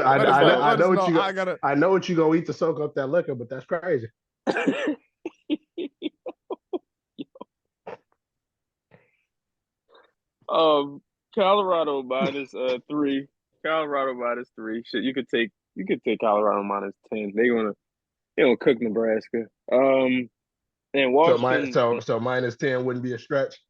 I know what you go. I know what you gonna eat to soak up that liquor, but that's crazy. Colorado -3. Colorado -3. Shit, you could take Colorado -10. They're gonna cook Nebraska. And Washington. So -10 wouldn't be a stretch.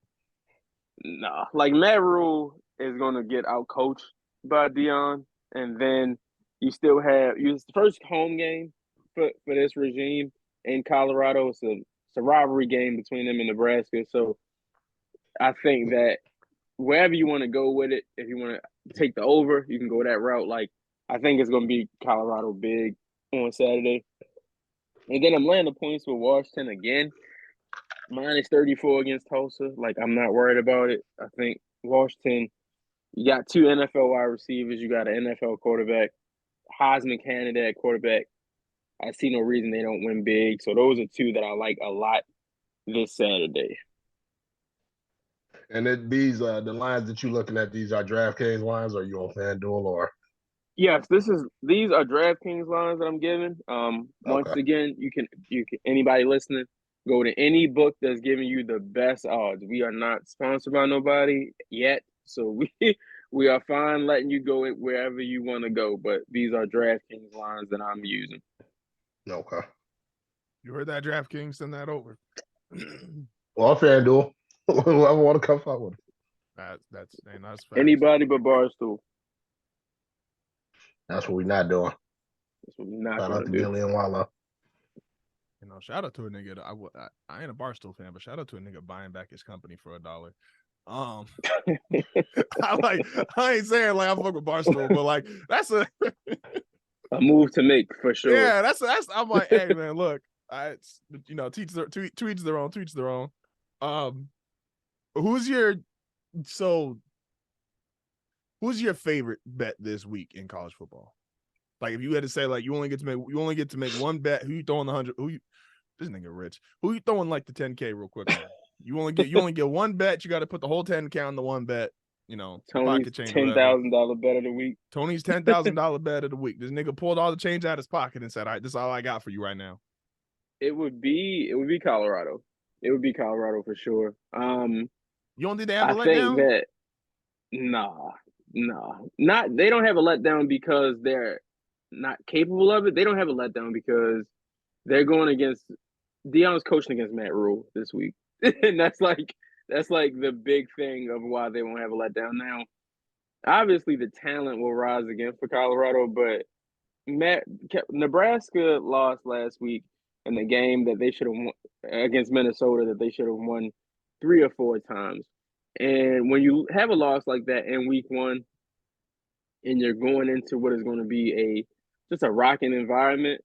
Nah, like Matt Rule is gonna get out coached by Dion, and then you still have the first home game for this regime in Colorado. It's a rivalry game between them and Nebraska. So I think that wherever you want to go with it, if you want to take the over, you can go that route. Like, I think it's going to be Colorado big on Saturday. And then I'm laying the points with Washington again. -34 against Tulsa. Like, I'm not worried about it. I think Washington, you got 2 NFL wide receivers. You got an NFL quarterback, Heisman candidate at quarterback. I see no reason they don't win big. So those are 2 that I like a lot this Saturday. And these the lines that you're looking at, these are DraftKings lines, or you on FanDuel or? Yes, these are DraftKings lines that I'm giving. Once again, you can anybody listening, go to any book that's giving you the best odds. We are not sponsored by nobody yet, so we are fine letting you go wherever you want to go. But these are DraftKings lines that I'm using. Okay. You heard that, DraftKings? Send that over. Well, FanDuel. Whoever want to come forward. That's anybody but Barstool. That's what we're not doing. That's what we're not shout out to do. Gilly and Wallow. Shout out to a nigga. I ain't a Barstool fan, but shout out to a nigga buying back his company for $1. I ain't saying like I fuck with Barstool, but like that's a move to make for sure. Yeah, that's I'm like, hey man, look, teach their own. Who's your favorite bet this week in college football? Like if you had to say like you only get to make one bet, who you throwing the 100? This nigga rich. Who you throwing like the 10K real quick? You only get one bet. You got to put the whole 10K on the one bet. Tony's pocket change. $10,000 bet of the week. Tony's $10,000 bet of the week. This nigga pulled all the change out of his pocket and said, "All right, this is all I got for you right now." It would be Colorado. It would be Colorado for sure. You don't think they have a letdown? I think that not they don't have a letdown because they're not capable of it. They don't have a letdown because they're going against Dion's coaching against Matt Rule this week, and that's like the big thing of why they won't have a letdown. Now, obviously, the talent will rise again for Colorado, but Nebraska lost last week in the game that they should have won against Minnesota, that they should have won 3 or 4 times. And when you have a loss like that in week 1, and you're going into what is going to be just a rocking environment,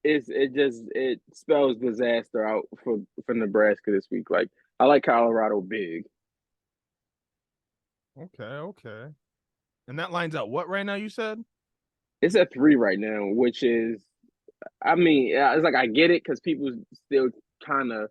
it spells disaster out for Nebraska this week. Like, I like Colorado big. Okay. And that line's out what right now, you said? It's at 3 right now, which is, I mean, it's like I get it because people still kind of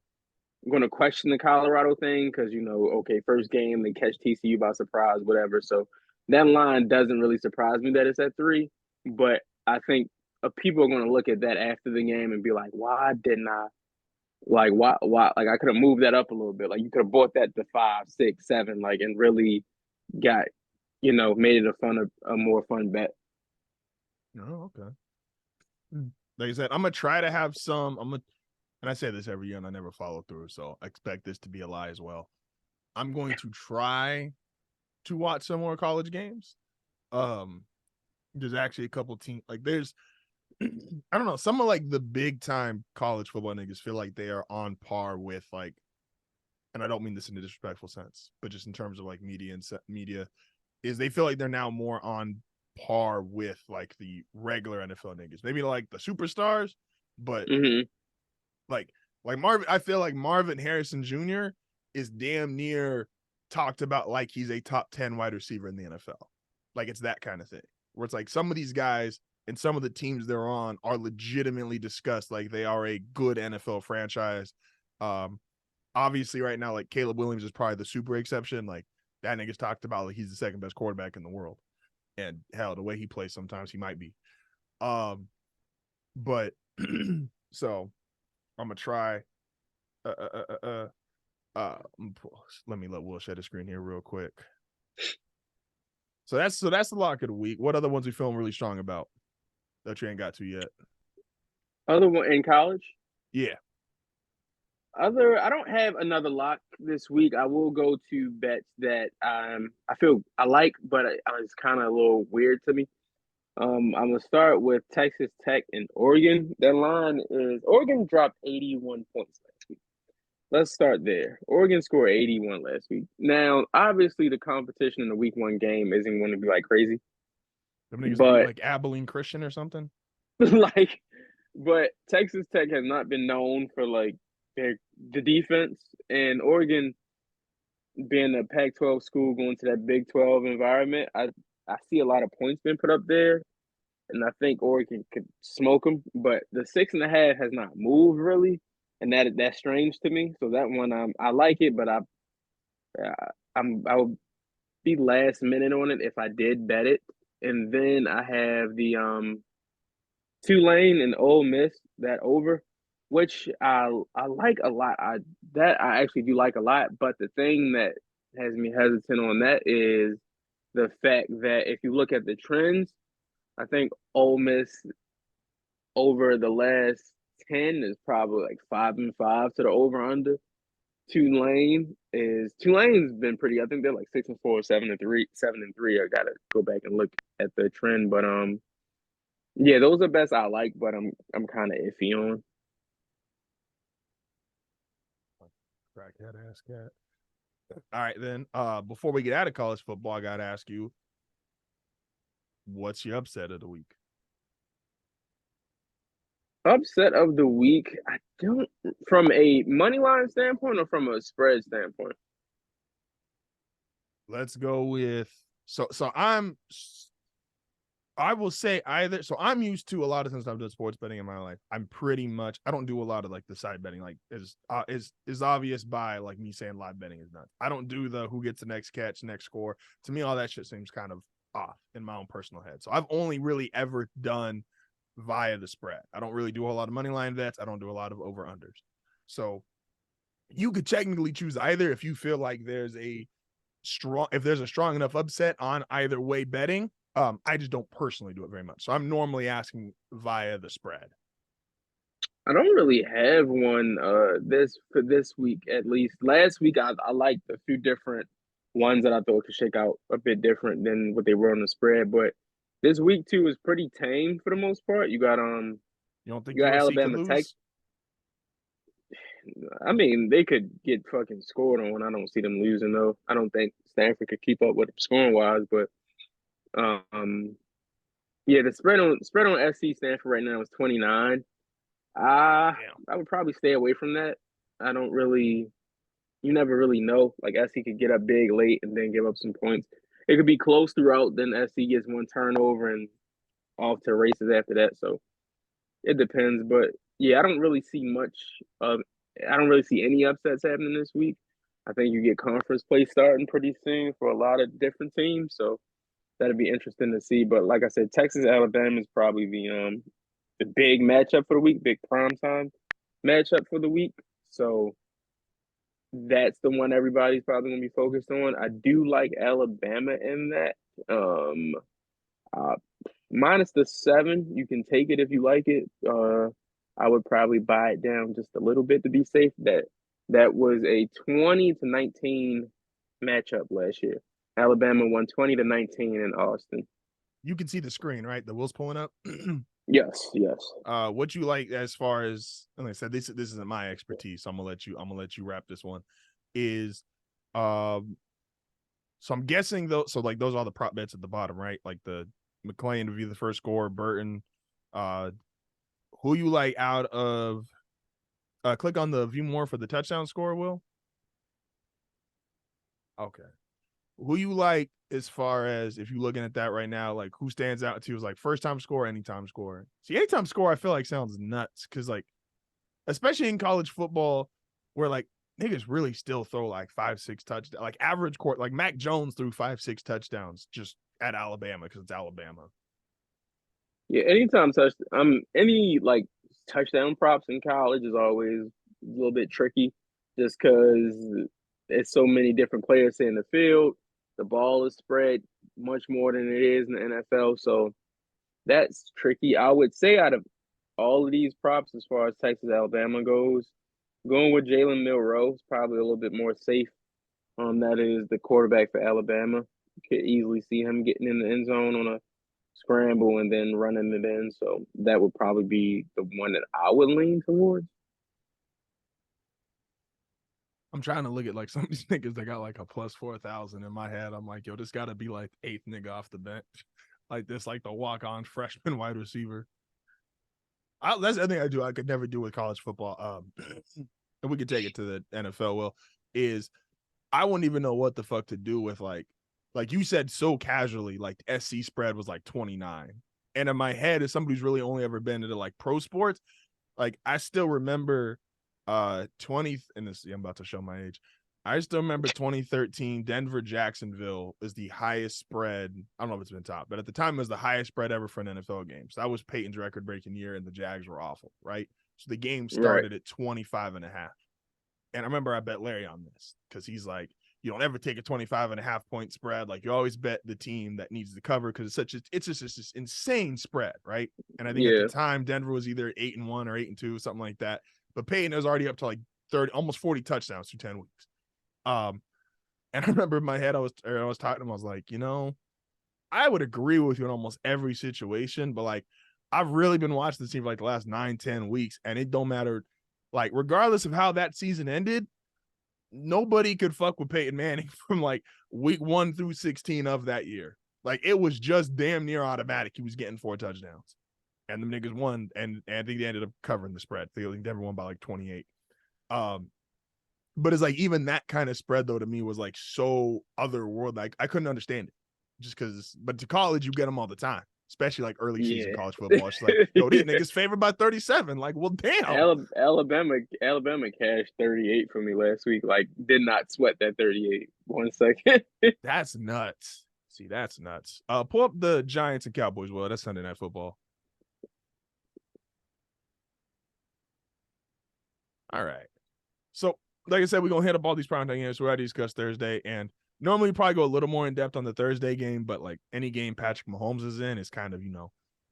going to question the Colorado thing because, okay, first game, they catch TCU by surprise, whatever. So that line doesn't really surprise me that it's at 3. But I think people are going to look at that after the game and be like, why didn't I? Like, why? Like, I could have moved that up a little bit. Like, you could have bought that to 5, 6, 7, like, and really got, made it a more fun bet. Oh, okay. Like I said, I'm gonna try to have some. And I say this every year, and I never follow through, so I expect this to be a lie as well. I'm going to try to watch some more college games. There's actually a couple teams like there's, I don't know, some of like the big time college football niggas feel like they are on par with like, and I don't mean this in a disrespectful sense, but just in terms of like media, is they feel like they're now more on par with like the regular NFL niggas. Maybe like the superstars, but like Marvin, I feel like Marvin Harrison Jr. is damn near talked about like he's a top 10 wide receiver in the NFL. Like it's that kind of thing where it's like some of these guys and some of the teams they're on are legitimately discussed like they are a good NFL franchise. Obviously right now, like Caleb Williams is probably the super exception. Like that nigga's talked about like he's the second best quarterback in the world. And hell, the way he plays sometimes he might be. But so I'm gonna try let me let Will share the screen here real quick. So that's the lock of the week. What other ones we feeling really strong about that you ain't got to yet? Other one in college? Yeah. I don't have another lock this week. I will go to bets that I feel I like, but it's kind of a little weird to me. I'm gonna start with Texas Tech and Oregon. That line is Oregon dropped 81 points last week. Let's start there. Oregon scored 81 last week. Now, obviously, the competition in the week 1 game isn't going to be like crazy. Them niggas be like Abilene Christian or something. But Texas Tech has not been known for like the defense, and Oregon being a Pac-12 school going to that Big 12 environment, I see a lot of points being put up there, and I think Oregon could smoke them. But the 6.5 has not moved really, and that's strange to me. So that one, I like it, but I would be last minute on it if I did bet it. And then I have the Tulane and Ole Miss, that over, which I like a lot. I actually do like a lot. But the thing that has me hesitant on that is the fact that if you look at the trends, I think Ole Miss over the last 10 is probably like 5-5 to the over under. Tulane's been pretty. I think they're like 6-4, 7-3, 7-3. I gotta go back and look at the trend, but yeah, those are best I like, but I'm kind of iffy on. Crackhead ass cat. All right, then. Before we get out of college football, I gotta ask you, what's your upset of the week? Upset of the week, I don't, from a money line standpoint or from a spread standpoint. Let's go with I will say either. So I'm used to a lot of times I've done sports betting in my life. I'm pretty much, I don't do a lot of like the side betting, like is obvious by like me saying live betting is nuts. I don't do the who gets the next catch, next score. To me, all that shit seems kind of off in my own personal head. So I've only really ever done via the spread. I don't really do a lot of money line bets. I don't do a lot of over unders. So you could technically choose either if you feel like there's a strong enough upset on either way betting. I just don't personally do it very much. So I'm normally asking via the spread. I don't really have one for this week, at least. Last week I liked a few different ones that I thought could shake out a bit different than what they were on the spread. But this week too is pretty tame for the most part. You got you don't think you got USC Alabama could lose? Tech. I mean, they could get fucking scored on. I don't see them losing though. I don't think Stanford could keep up with them scoring wise, but yeah, the spread on SC Stanford right now is 29. I would probably stay away from that. I don't really, you never really know. Like SC could get up big late and then give up some points. It could be close throughout, then SC gets one turnover and off to races after that. So it depends. But yeah, I don't really see any upsets happening this week. I think you get conference play starting pretty soon for a lot of different teams. So that'd be interesting to see. But like I said, Texas Alabama is probably the big matchup for the week, big primetime matchup for the week. So that's the one everybody's probably gonna be focused on. I do like Alabama in that. Minus the 7, you can take it if you like it. I would probably buy it down just a little bit to be safe. That was a 20-19 matchup last year. Alabama won 20-19 in Austin. You can see the screen, right? The wheels pulling up. Yes. What you like as far as, like I said, this isn't my expertise, so I'm gonna let you wrap this one. Is so I'm guessing though, so like those are the prop bets at the bottom, right? Like the McClain to be the first scorer. Burton. Who you like out of? Click on the view more for the touchdown score, Will. Okay. Who you like as far as if you're looking at that right now, like who stands out to you as like first time score, anytime score? See, anytime score, I feel like sounds nuts because like, especially in college football, where like niggas really still throw like 5-6 touchdowns, like average court, like Mac Jones threw 5-6 touchdowns just at Alabama because it's Alabama. Yeah, anytime any like touchdown props in college is always a little bit tricky, just because it's so many different players in the field. The ball is spread much more than it is in the NFL, so that's tricky. I would say out of all of these props, as far as Texas Alabama goes, going with Jalen Milroe is probably a little bit more safe. That is the quarterback for Alabama. You could easily see him getting in the end zone on a scramble and then running it in. So that would probably be the one that I would lean towards. I'm trying to look at like some of these niggas that got like a plus 4,000 in my head. I'm like, yo, this got to be like eighth nigga off the bench, like this, like the walk-on freshman wide receiver. That's the thing I do. I could never do with college football. And we could take it to the NFL. Well, is I wouldn't even know what the fuck to do with like you said so casually, like the SC spread was like 29. And in my head, as somebody who's really only ever been into like pro sports, like I still remember 20 and this I'm about to show my age. I still remember 2013 Denver Jacksonville is the highest spread. I don't know if it's been top, but at the time it was the highest spread ever for an NFL game. So that was Peyton's record breaking year and the Jags were awful, right? So the game started at 25.5. And I remember I bet Larry on this because he's like, you don't ever take a 25.5 point spread. Like you always bet the team that needs to cover because it's just this insane spread, right? And I think at the time Denver was either 8-1 or 8-2, something like that. But Peyton was already up to like 30, almost 40 touchdowns through 10 weeks. And I remember in my head I was talking to him. I was like, I would agree with you in almost every situation, but like I've really been watching this team for like the last 9-10 weeks, and it don't matter. Like regardless of how that season ended, nobody could fuck with Peyton Manning from like week 1 through 16 of that year. Like it was just damn near automatic. He was getting 4 touchdowns. And the niggas won, and I think they ended up covering the spread. I think Denver won by like 28. But it's like even that kind of spread though to me was like so otherworldly. Like I couldn't understand it, just because. But to college, you get them all the time, especially like early season college football. It's like, yo, these niggas favored by 37. Like, well, damn. Alabama cashed 38 for me last week. Like, did not sweat that 38 1 second. That's nuts. See, that's nuts. Pull up the Giants and Cowboys. Well, that's Sunday Night Football. All right. So, like I said, we're going to hit up all these primetime games. We already discussed Thursday. And normally we probably go a little more in depth on the Thursday game, but like any game Patrick Mahomes is in is kind of,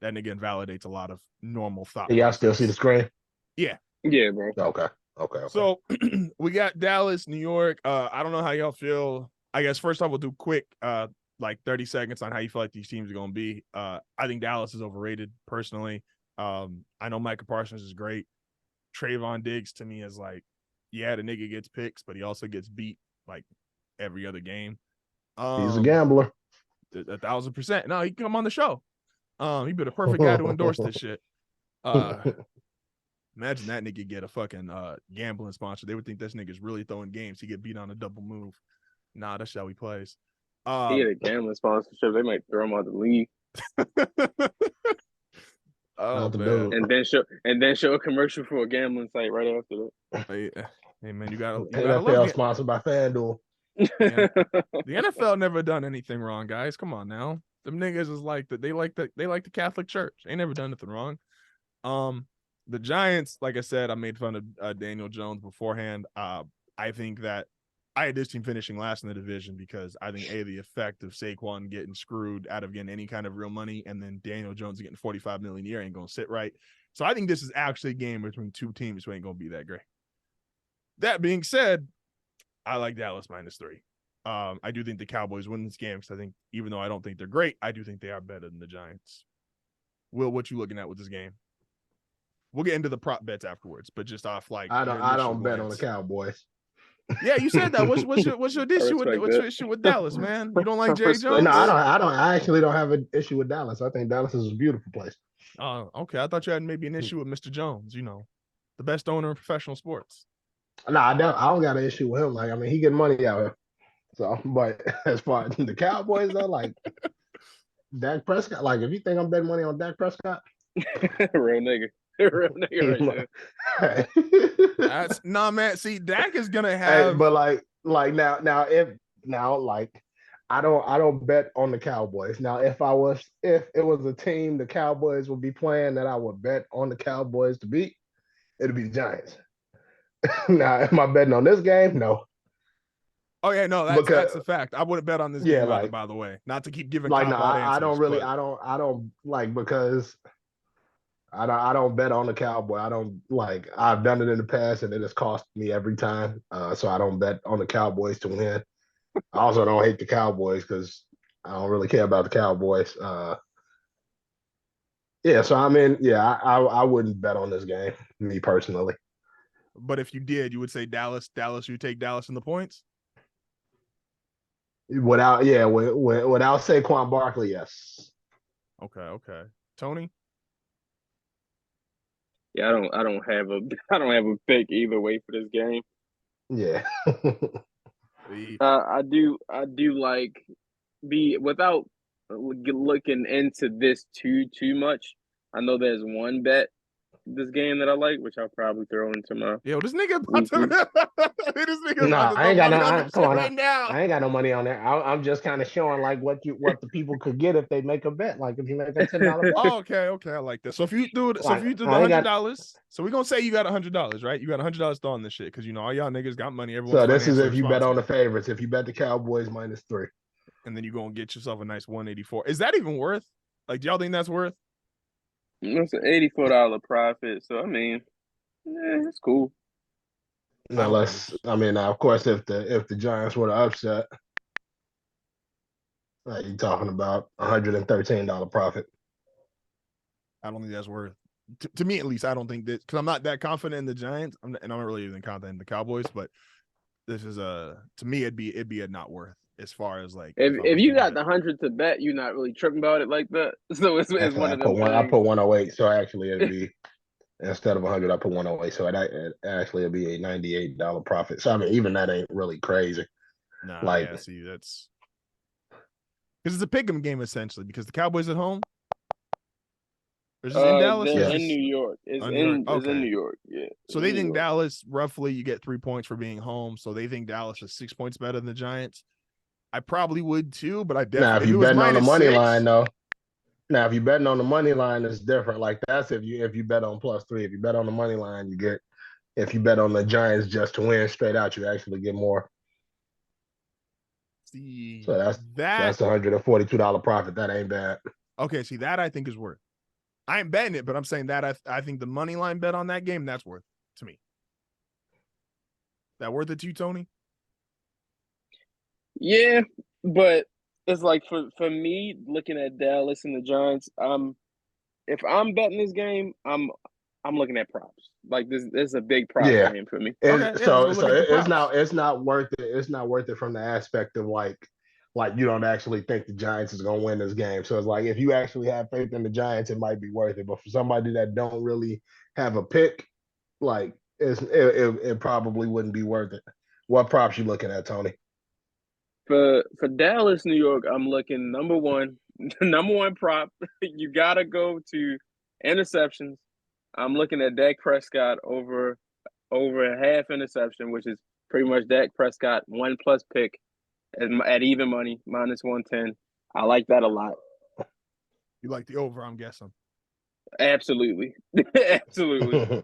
that again validates a lot of normal thought. Yeah, I still see the screen. Yeah. Yeah, bro. Okay. So we got Dallas, New York. I don't know how y'all feel. I guess first off, we'll do quick, like 30 seconds on how you feel like these teams are going to be. I think Dallas is overrated personally. I know Micah Parsons is great. Trayvon Diggs to me is like, yeah, the nigga gets picks, but he also gets beat like every other game. He's a gambler. 1,000%. No, he can come on the show. He'd be the perfect guy to endorse this shit. Imagine that nigga get a fucking gambling sponsor. They would think this nigga's really throwing games. He get beat on a double move. Nah, that's how he plays. He get a gambling sponsorship. They might throw him out the league. Oh man. And then show a commercial for a gambling site right after that. Hey man, you gotta NFL love sponsored by FanDuel. The NFL never done anything wrong, guys. Come on now. Them niggas is like that. They like the Catholic Church. They never done anything wrong. The Giants, like I said, I made fun of Daniel Jones beforehand. I think that I had this team finishing last in the division because I think the effect of Saquon getting screwed out of getting any kind of real money, and then Daniel Jones getting $45 million a year ain't gonna sit right. So I think this is actually a game between two teams who ain't gonna be that great. That being said, I like Dallas -3. I do think the Cowboys win this game because I think even though I don't think they're great, I do think they are better than the Giants. Will, what you looking at with this game? We'll get into the prop bets afterwards, but just off like I don't bet on the Cowboys. Yeah, you said that. What's your issue with Dallas, man? You don't like Jerry Jones? No, I don't. I actually don't have an issue with Dallas. I think Dallas is a beautiful place. Oh, okay. I thought you had maybe an issue with Mr. Jones. You know, the best owner in professional sports. No, I don't got an issue with him. Like, I mean, he getting money out here. So, but as far as the Cowboys, though, like Dak Prescott, like if you think I'm betting money on Dak Prescott, real nigga right there. That's man. See, Dak is gonna have, hey, but like now like I don't bet on the Cowboys. Now, if it was a team the Cowboys would be playing that I would bet on the Cowboys to beat, it'd be the Giants. Now, am I betting on this game? No. Oh yeah, no, that's a fact. I wouldn't bet on this game either, by the way. Not to keep giving like, no, answers, I don't really, I don't like, because I don't bet on the Cowboy. I don't like. I've done it in the past, and it has cost me every time. So I don't bet on the Cowboys to win. I also don't hate the Cowboys because I don't really care about the Cowboys. Yeah, so I mean, yeah, I wouldn't bet on this game, me personally. But if you did, you would say Dallas. You take Dallas in the points. Without Saquon Barkley, yes. Okay. Tony? Yeah, I don't have a pick either way for this game. Yeah. I do like without looking into this too much. I know there's one bet this game that I like, which I'll probably throw into my. Yo, this nigga about to. I ain't got no. Come on, I ain't got no money on there. I'm just kind of showing like what the people could get if they make a bet. Like if you make a $10 bet. Oh, okay, I like that. So if you do the $100, so we're gonna say you got $100, right? You got $100 throwing this shit because you know all y'all niggas got money. So this is if you bet on the favorites. If you bet the Cowboys -3, and then you gonna get yourself a nice 184. Is that even worth? Like, do y'all think that's worth? It's an $84 profit, so I mean, it's cool. Unless, I mean, of course, if the Giants were to upset, you're talking about $113 profit. I don't think that's worth. To me, at least, I don't think that, because I'm not that confident in the Giants, and I'm not really even confident in the Cowboys. But this is to me, it'd be a not worth. As far as like, if you got the 100 to bet, you're not really tripping about it like that. So it's one of them. I put 108, so actually it'd be instead of 100, I put 108, so it actually it'd be a $98 profit. So I mean, even that ain't really crazy. Nah, like, yeah, see, that's because it's a pick'em game essentially. Because the Cowboys at home. Or is this in Dallas? They're in New York. It's in New York. Yeah. So they think Dallas roughly you get 3 points for being home. So they think Dallas is 6 points better than the Giants. I probably would too, but I definitely. Now, if you betting on the money line, though. Now, if you betting on the money line, it's different. Like that's if you bet on +3. If you bet on the money line, you get. If you bet on the Giants just to win straight out, you actually get more. See, so that's $142 profit. That ain't bad. Okay, see that I think is worth. I ain't betting it, but I'm saying that I think the money line bet on that game, that's worth to me. That worth it to you, Tony? Yeah, but it's like for me looking at Dallas and the Giants, if I'm betting this game, I'm looking at props. Like this is a big prop game for me. So it's not worth it. It's not worth it from the aspect of like you don't actually think the Giants is gonna win this game. So it's like if you actually have faith in the Giants, it might be worth it. But for somebody that don't really have a pick, like it probably wouldn't be worth it. What props you looking at, Tony? For Dallas, New York, I'm looking number one prop. You gotta go to interceptions. I'm looking at Dak Prescott over a half interception, which is pretty much Dak Prescott 1+ pick at even money -110. I like that a lot. You like the over, I'm guessing. Absolutely, absolutely.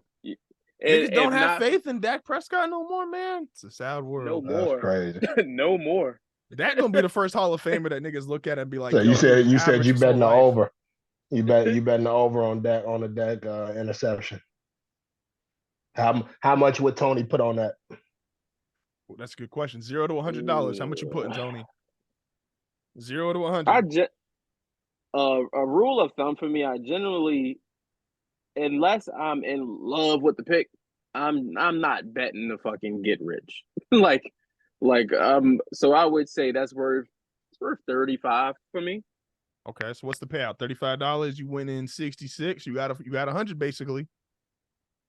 Niggas don't have faith in Dak Prescott no more, man. It's a sad world. No more. That's crazy. No more. That gonna be the first Hall of Famer that niggas look at and be like. So you said you betting the over. You betting the over on the Dak interception. How much would Tony put on that? Well, that's a good question. $0 to $100. How much you putting, Tony? 0 to 100. A rule of thumb for me, I generally, unless I'm in love with the pick, I'm not betting to fucking get rich. So I would say that's worth 35 for me. Okay, so what's the payout? $35. You win in 66. You got 100 basically.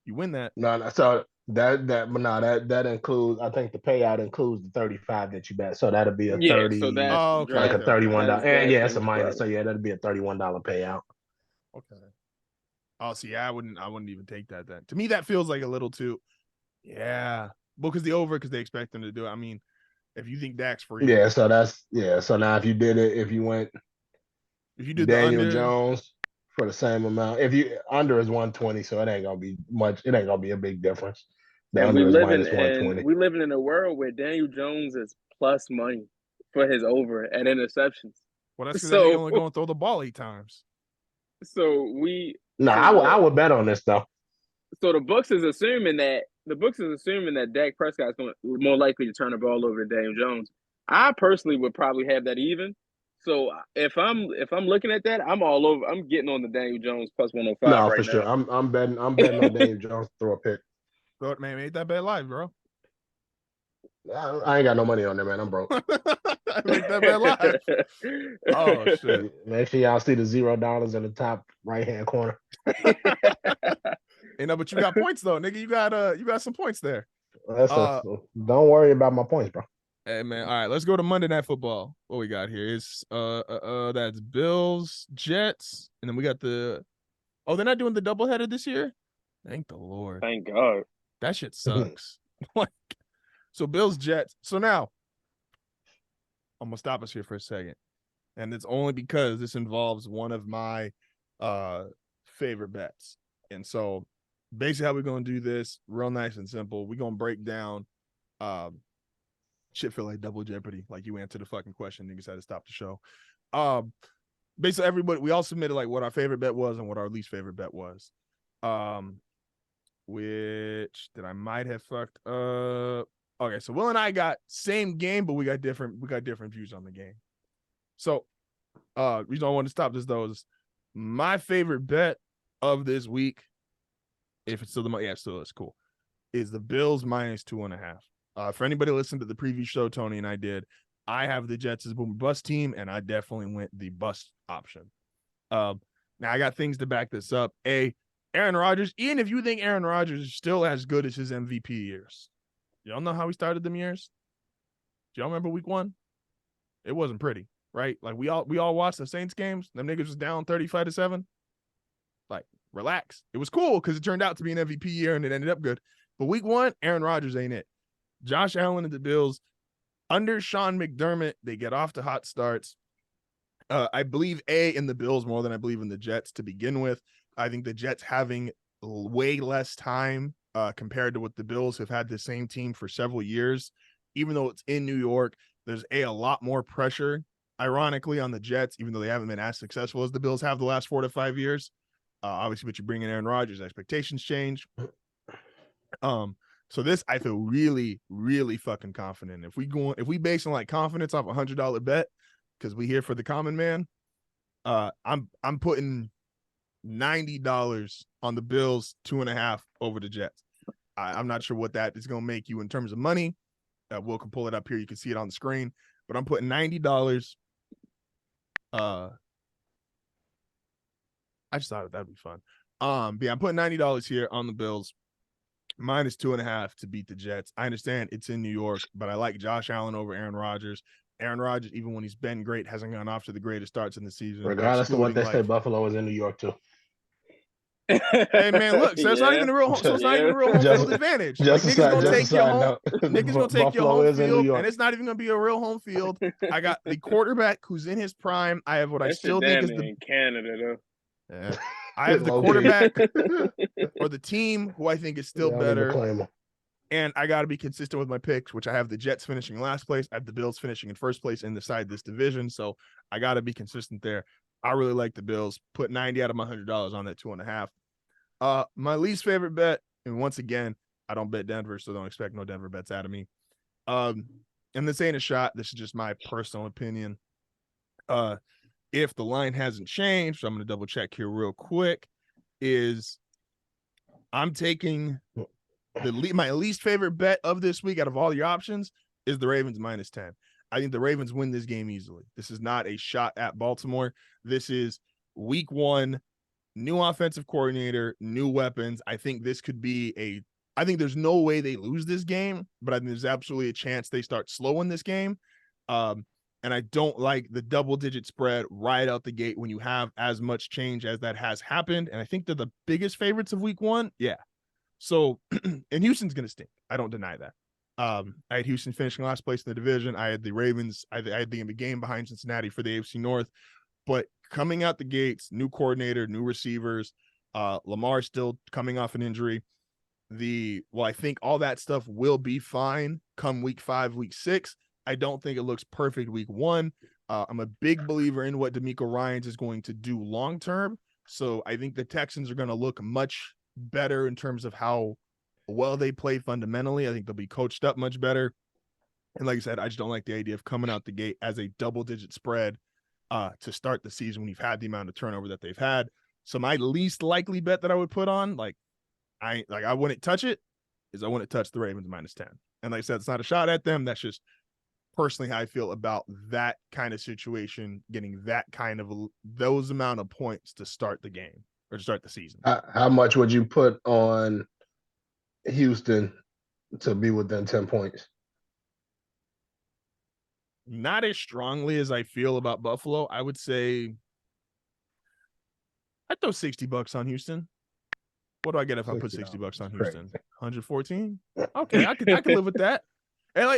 You win that. No, so that includes. I think the payout includes the 35 that you bet. So that'll be a 30. So that's like a $31. And yeah, it's a minus. Right. So yeah, that'll be a $31 payout. Okay. Oh, see, I wouldn't even take that then. To me, that feels like a little too. Yeah, because they expect them to do it. I mean, if you think Dak's free. Yeah, so So now if you did the Daniel under, Jones for the same amount, if you under is 120, so it ain't gonna be much. It ain't gonna be a big difference. The And under is minus 120. we living in a world where Daniel Jones is plus money for his over at interceptions. Well, that's because they only going to throw the ball 8 times. So I would bet on this though. So the books is assuming that Dak Prescott's going more likely to turn the ball over to Daniel Jones. I personally would probably have that even. So if I'm looking at that, I'm all over. I'm getting on the Daniel Jones plus 105 no, right for now. sure. I'm betting on Daniel Jones to throw a pick. But man, ain't that bad live, bro? I ain't got no money on there, man. I'm broke. Make that bad live. Oh shit! Make sure y'all see the $0 in the top right hand corner. Hey, no, but you got points though, nigga. You got some points there. Don't worry about my points, bro. Hey man, all right, let's go to Monday Night Football. What we got here is that's Bills, Jets, and then we got they're not doing the doubleheader this year? Thank the Lord. Thank God. That shit sucks. So Bills, Jets. So now I'm gonna stop us here for a second. And it's only because this involves one of my favorite bets. And so basically how we're gonna do this, real nice and simple. We're gonna break down shit feel like double jeopardy, like you answered the fucking question, niggas had to stop the show. Basically everybody, we all submitted like what our favorite bet was and what our least favorite bet was. Which that I might have fucked up. Okay, so Will and I got same game, but we got different views on the game. So reason I want to stop this though is my favorite bet of this week, if it's still the money, yeah, still is cool, is the Bills minus 2.5. For anybody listening to the previous show, Tony and I did, I have the Jets as a boom bust team, and I definitely went the bust option. Now I got things to back this up. Aaron Rodgers, even if you think Aaron Rodgers is still as good as his MVP years, y'all know how he started them years? Do y'all remember week 1? It wasn't pretty, right? Like we all watched the Saints games. Them niggas was down 35-7. Like, relax. It was cool because it turned out to be an MVP year and it ended up good. But week 1, Aaron Rodgers ain't it. Josh Allen and the Bills, under Sean McDermott, they get off to hot starts. I believe in the Bills more than I believe in the Jets to begin with. I think the Jets having way less time compared to what the Bills have had the same team for several years. Even though it's in New York, there's a lot more pressure, ironically, on the Jets, even though they haven't been as successful as the Bills have the last 4 to 5 years. Obviously, but you bring in Aaron Rodgers, expectations change. So this, I feel really, really fucking confident. If we base on like confidence off $100 bet, because we here for the common man, I'm putting $90 on the Bills 2.5 over the Jets. I'm not sure what that is going to make you in terms of money. Will can pull it up here. You can see it on the screen, but I'm putting $90. I just thought that'd be fun. But yeah, I'm putting $90 here on the Bills. Minus 2.5 to beat the Jets. I understand it's in New York, but I like Josh Allen over Aaron Rodgers. Aaron Rodgers, even when he's been great, hasn't gone off to the greatest starts in the season. Regardless of what they say, Buffalo is in New York too. Hey man, look, so it's not even a real home field advantage. Like, niggas gonna take your home. Niggas gonna take your home field, and it's not even gonna be a real home field. I got the quarterback who's in his prime. I have what I still think is in Canada though. Yeah. I have the quarterback or the team who I think is still better. And I got to be consistent with my picks, which I have the Jets finishing last place. I have the Bills finishing in first place inside this division. So I got to be consistent there. I really like the Bills. Put 90 out of my $100 on that 2.5. My least favorite bet, and once again, I don't bet Denver, so don't expect no Denver bets out of me. And this ain't a shot. This is just my personal opinion. If the line hasn't changed, so I'm going to double check here real quick, is I'm taking my least favorite bet of this week out of all your options is the Ravens -10. I think the Ravens win this game easily. This is not a shot at Baltimore. This is week 1, new offensive coordinator, new weapons. I think this could be I think there's no way they lose this game, but I think there's absolutely a chance they start slow in this game. And I don't like the double-digit spread right out the gate when you have as much change as that has happened. And I think they're the biggest favorites of week 1. Yeah. So, and Houston's going to stink. I don't deny that. I had Houston finishing last place in the division. I had the Ravens. I had the game behind Cincinnati for the AFC North. But coming out the gates, new coordinator, new receivers, Lamar still coming off an injury. I think all that stuff will be fine come week 5, week 6. I don't think it looks perfect week 1. I'm a big believer in what DeMeco Ryans is going to do long term. So I think the Texans are going to look much better in terms of how well they play fundamentally. I think they'll be coached up much better. And like I said, I just don't like the idea of coming out the gate as a double-digit spread to start the season when you've had the amount of turnover that they've had. So my least likely bet that I would put on, I wouldn't touch it, is I wouldn't touch the Ravens -10. And like I said, it's not a shot at them. That's just personally how I feel about that kind of situation, getting that kind of those amount of points to start the game or to start the season. How much would you put on Houston to be within 10 points? Not as strongly as I feel about Buffalo. I would say I'd throw $60 on Houston. What do I get if I put $60 on Houston? 114? Okay, I could live with that. And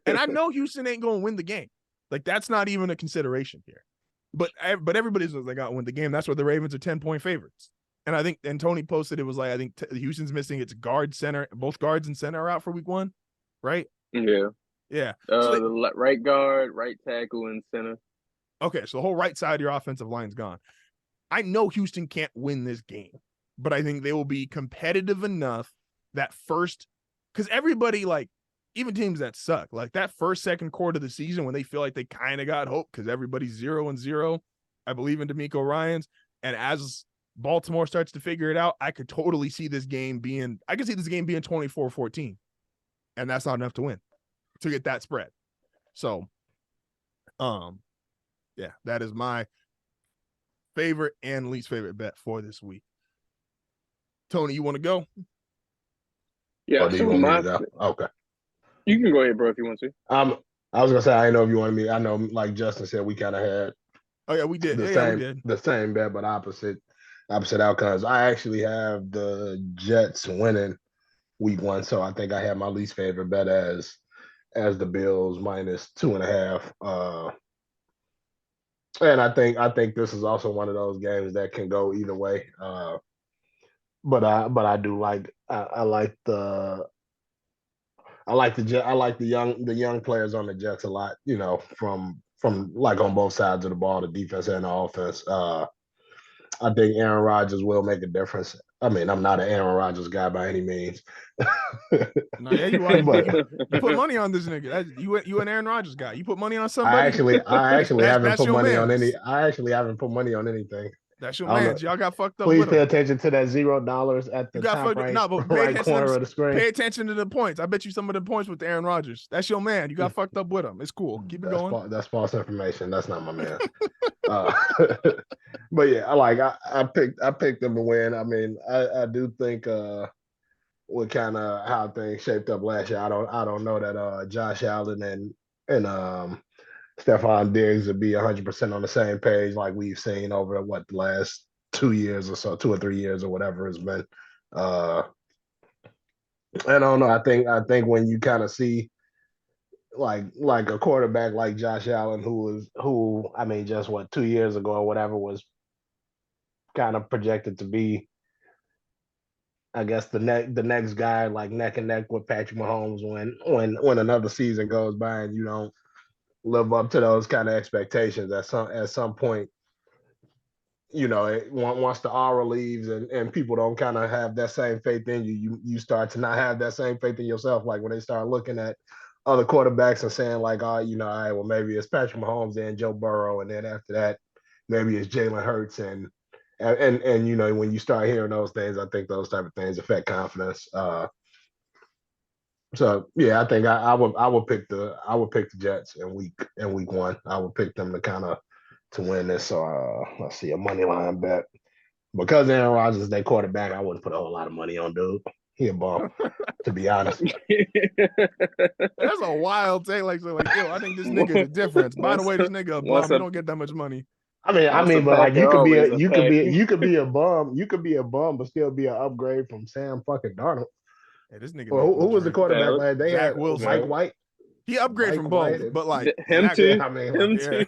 and I know Houston ain't going to win the game. That's not even a consideration here. But everybody's like, got to win the game. That's why the Ravens are 10-point favorites. And I think, and Tony posted, it was I think Houston's missing its guard center. Both guards and center are out for week 1, right? Yeah. Yeah. The right guard, right tackle, and center. Okay, so the whole right side of your offensive line's gone. I know Houston can't win this game, but I think they will be competitive enough that first, because everybody, even teams that suck, that first, second quarter of the season when they feel like they kind of got hope because everybody's 0-0, I believe in DeMeco Ryans. And as Baltimore starts to figure it out, I could totally see this game being 24-14. And that's not enough to win, to get that spread. So, yeah, that is my favorite and least favorite bet for this week. Tony, you want to go? Yeah. Or do you want me to go? Okay. You can go ahead, bro, if you want to. I was gonna say, I didn't know if you wanted me. I know, like Justin said, we kind of had. Oh yeah, we did. The same bet, but opposite outcomes. I actually have the Jets winning week 1, so I think I have my least favorite bet as the Bills -2.5. And I think this is also one of those games that can go either way. But I do like I like the young players on the Jets a lot, from on both sides of the ball, the defense and the offense. I think Aaron Rodgers will make a difference. I mean, I'm not an Aaron Rodgers guy by any means. No, yeah, you are. But you put money on this nigga. You an Aaron Rodgers guy. You put money on somebody. I actually haven't put money on any. I actually haven't put money on anything. That's your man. Y'all got fucked up. Please pay attention to that $0 at the top right corner of the screen. Pay attention to the points. I bet you some of the points with Aaron Rodgers. That's your man. You got fucked up with him. It's cool. Keep it going. That's false information. That's not my man. But yeah, I picked them to win. I mean, I do think with kind of how things shaped up last year, I don't know that Josh Allen and Stephon Diggs would be 100% on the same page like we've seen over the last 2 years or so, 2 or 3 years or whatever it's been. I don't know. I think when you kind of see like a quarterback like Josh Allen, who I mean, just 2 years ago or whatever was kind of projected to be, I guess, the next guy, like neck and neck with Patrick Mahomes when another season goes by and you don't live up to those kind of expectations at some point, once the aura leaves and people don't kind of have that same faith in you start to not have that same faith in yourself. Like when they start looking at other quarterbacks and saying like, all right, well, maybe it's Patrick Mahomes and Joe Burrow, and then after that, maybe it's Jalen Hurts and and when you start hearing those things, I think those type of things affect confidence. So yeah, I think I would pick the Jets in week one. I would pick them to win this. So let's see, a money line bet. Because Aaron Rodgers is their quarterback, I wouldn't put a whole lot of money on dude. He a bum, to be honest. That's a wild take. Like, yo, I think this nigga the difference. By the way, this nigga a bum. He don't get that much money. I mean, but like you could be a bum, but still be an upgrade from Sam fucking Darnold. Hey, this nigga. Well, who was the quarterback? Like, they Zach had Wilson. Mike White. He upgraded from both, but like him too. I mean,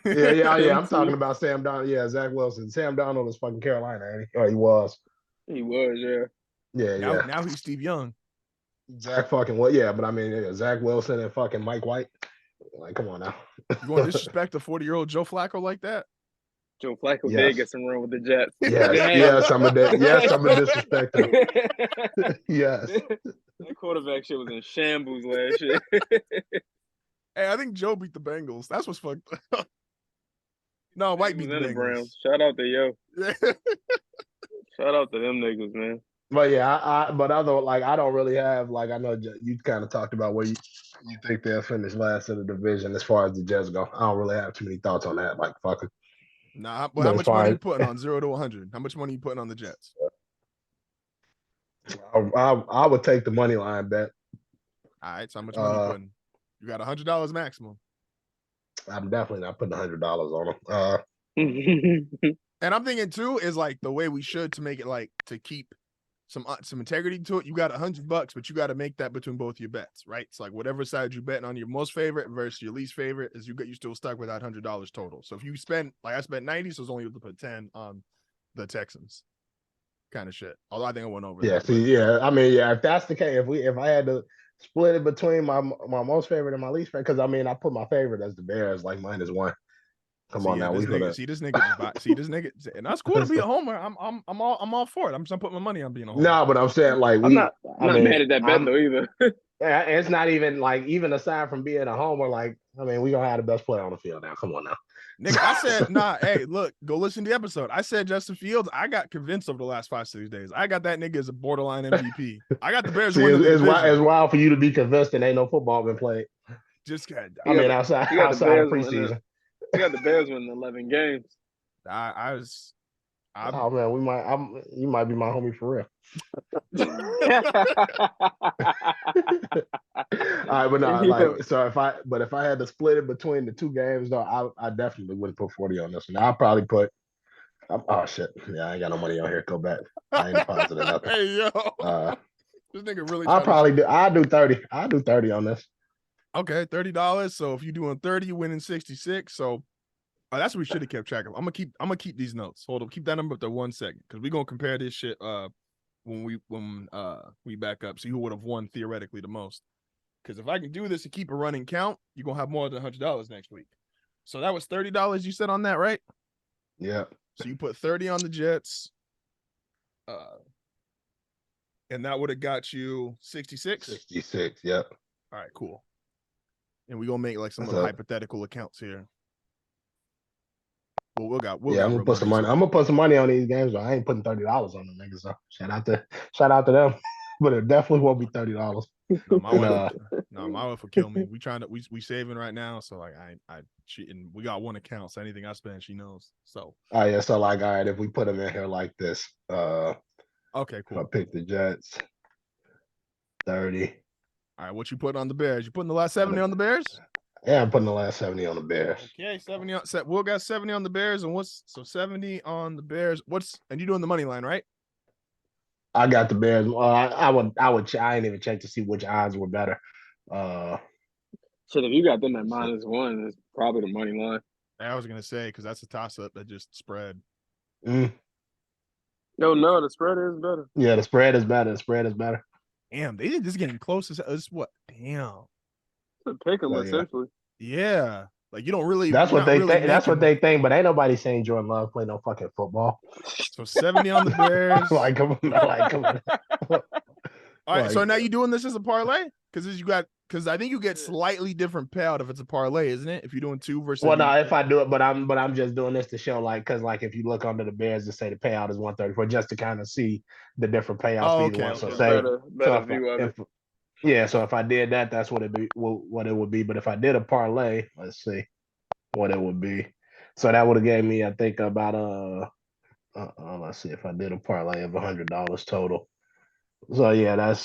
yeah. I'm talking about Sam Darnold. Yeah, Zach Wilson. Sam Darnold is fucking Carolina, ain't he? Or he was. He was, yeah. Yeah. Now he's Steve Young. Zach fucking what? Yeah, but I mean, Zach Wilson and fucking Mike White. Like, come on now. You want to disrespect a 40-year-old Joe Flacco like that? Joe Flacco did get some run with the Jets. Yes, I'm a disrespect him. Yes. That quarterback shit was in shambles last year. Hey, I think Joe beat the Bengals. That's what's fucked up. No, White beat the Bengals. Browns. Shout out to Yo. Shout out to them niggas, man. But yeah, I don't really have, like, I know you kind of talked about where you think they'll finish last in the division as far as the Jets go. I don't really have too many thoughts on that. Like, fuck it. Nah, but how much money are you putting on 0 to 100? How much money are you putting on the Jets? I would take the money line bet. All right, so how much money you putting? You got $100 maximum. I'm definitely not putting $100 on them. And I'm thinking too is like the way we should to make it like to keep some integrity to it. You got $100, but you got to make that between both your bets, right? It's like whatever side you betting on your most favorite versus your least favorite is you still stuck with that $100 total. So if you spend, like I spent 90, so it's only able to put 10 on the Texans, kind of shit. Although I think I went over. Yeah, I mean, if that's the case, if I had to split it between my most favorite and my least favorite, because I mean, I put my favorite as the Bears, like -1. Come on now, this nigga, and that's cool to be a homer. I'm all for it. I'm just putting my money on being a homer. No, but I'm saying like I'm not mad at that bet though either. Yeah, it's not even like, even aside from being a homer, like, I mean, we gonna have the best player on the field now. Come on now. Nigga, I said, nah, hey, look, go listen to the episode. I said Justin Fields. I got convinced over the last 5-6 days. I got that nigga as a borderline MVP. I got the Bears winning the division. It's wild for you to be convinced and ain't no football been played. Outside of preseason. You got the Bears winning 11 games. Oh man, you might be my homie for real. All right, but no, like, so if I had to split it between the two games, though, I definitely wouldn't put 40 on this one. I'll probably put. Oh shit! Yeah, I ain't got no money on here. Go back. I ain't deposited nothing. Hey yo, this nigga really. I'll do 30. I'll do 30 on this. Okay, $30. So if you're doing 30, you're winning 66. So that's what we should have kept track of. I'm gonna keep these notes. Hold up, keep that number up there 1 second, because we're gonna compare this shit when we back up, see who would have won theoretically the most. Because if I can do this and keep a running count, you're gonna have more than $100 next week. So that was $30 you said on that, right? Yeah. So you put 30 on the Jets, and that would have got you 66. 66. Yep. All right, cool. And we're gonna make like some little hypothetical accounts here. Well, I'm gonna put some money. I'm gonna put some money on these games, but I ain't putting $30 on them niggas. So shout out to them. But it definitely won't be $30. No, my wife will kill me. We saving right now, so like I cheating. We got one account, so anything I spend, she knows. So so like, all right, if we put them in here like this, okay, cool. I pick the Jets, 30. All right, what you putting on the Bears? You putting the last 70 on the Bears? Yeah, I'm putting the last 70 on the Bears. Okay, 70 on set. Will got 70 on the Bears, and 70 on the Bears. And you doing the money line, right? I got the Bears. I ain't even check to see which odds were better. Shit, if you got them at -1, it's probably the money line. I was gonna say, because that's a toss-up that just spread. No, the spread is better. Yeah, the spread is better. Damn, they did this getting close as what? Damn. It's a pick 'em, essentially. Yeah. Like, you don't really. That's what they think. That's what they think. But ain't nobody saying Jordan Love play no fucking football. So 70 on the Bears. Come on. All right. So now you doing this as a parlay? Because you got Because I think you get slightly different payout if it's a parlay, isn't it? If you're doing 2 versus. Well, no, if I do it, but I'm just doing this to show, like, because like if you look under the Bears to say the payout is 134, just to kind of see the different payouts for either one. So say, better view of it. Yeah, so if I did that, that's what what it would be. But if I did a parlay, let's see what it would be. So that would have gave me, I think, about let's see if I did a parlay of $100 total. So yeah,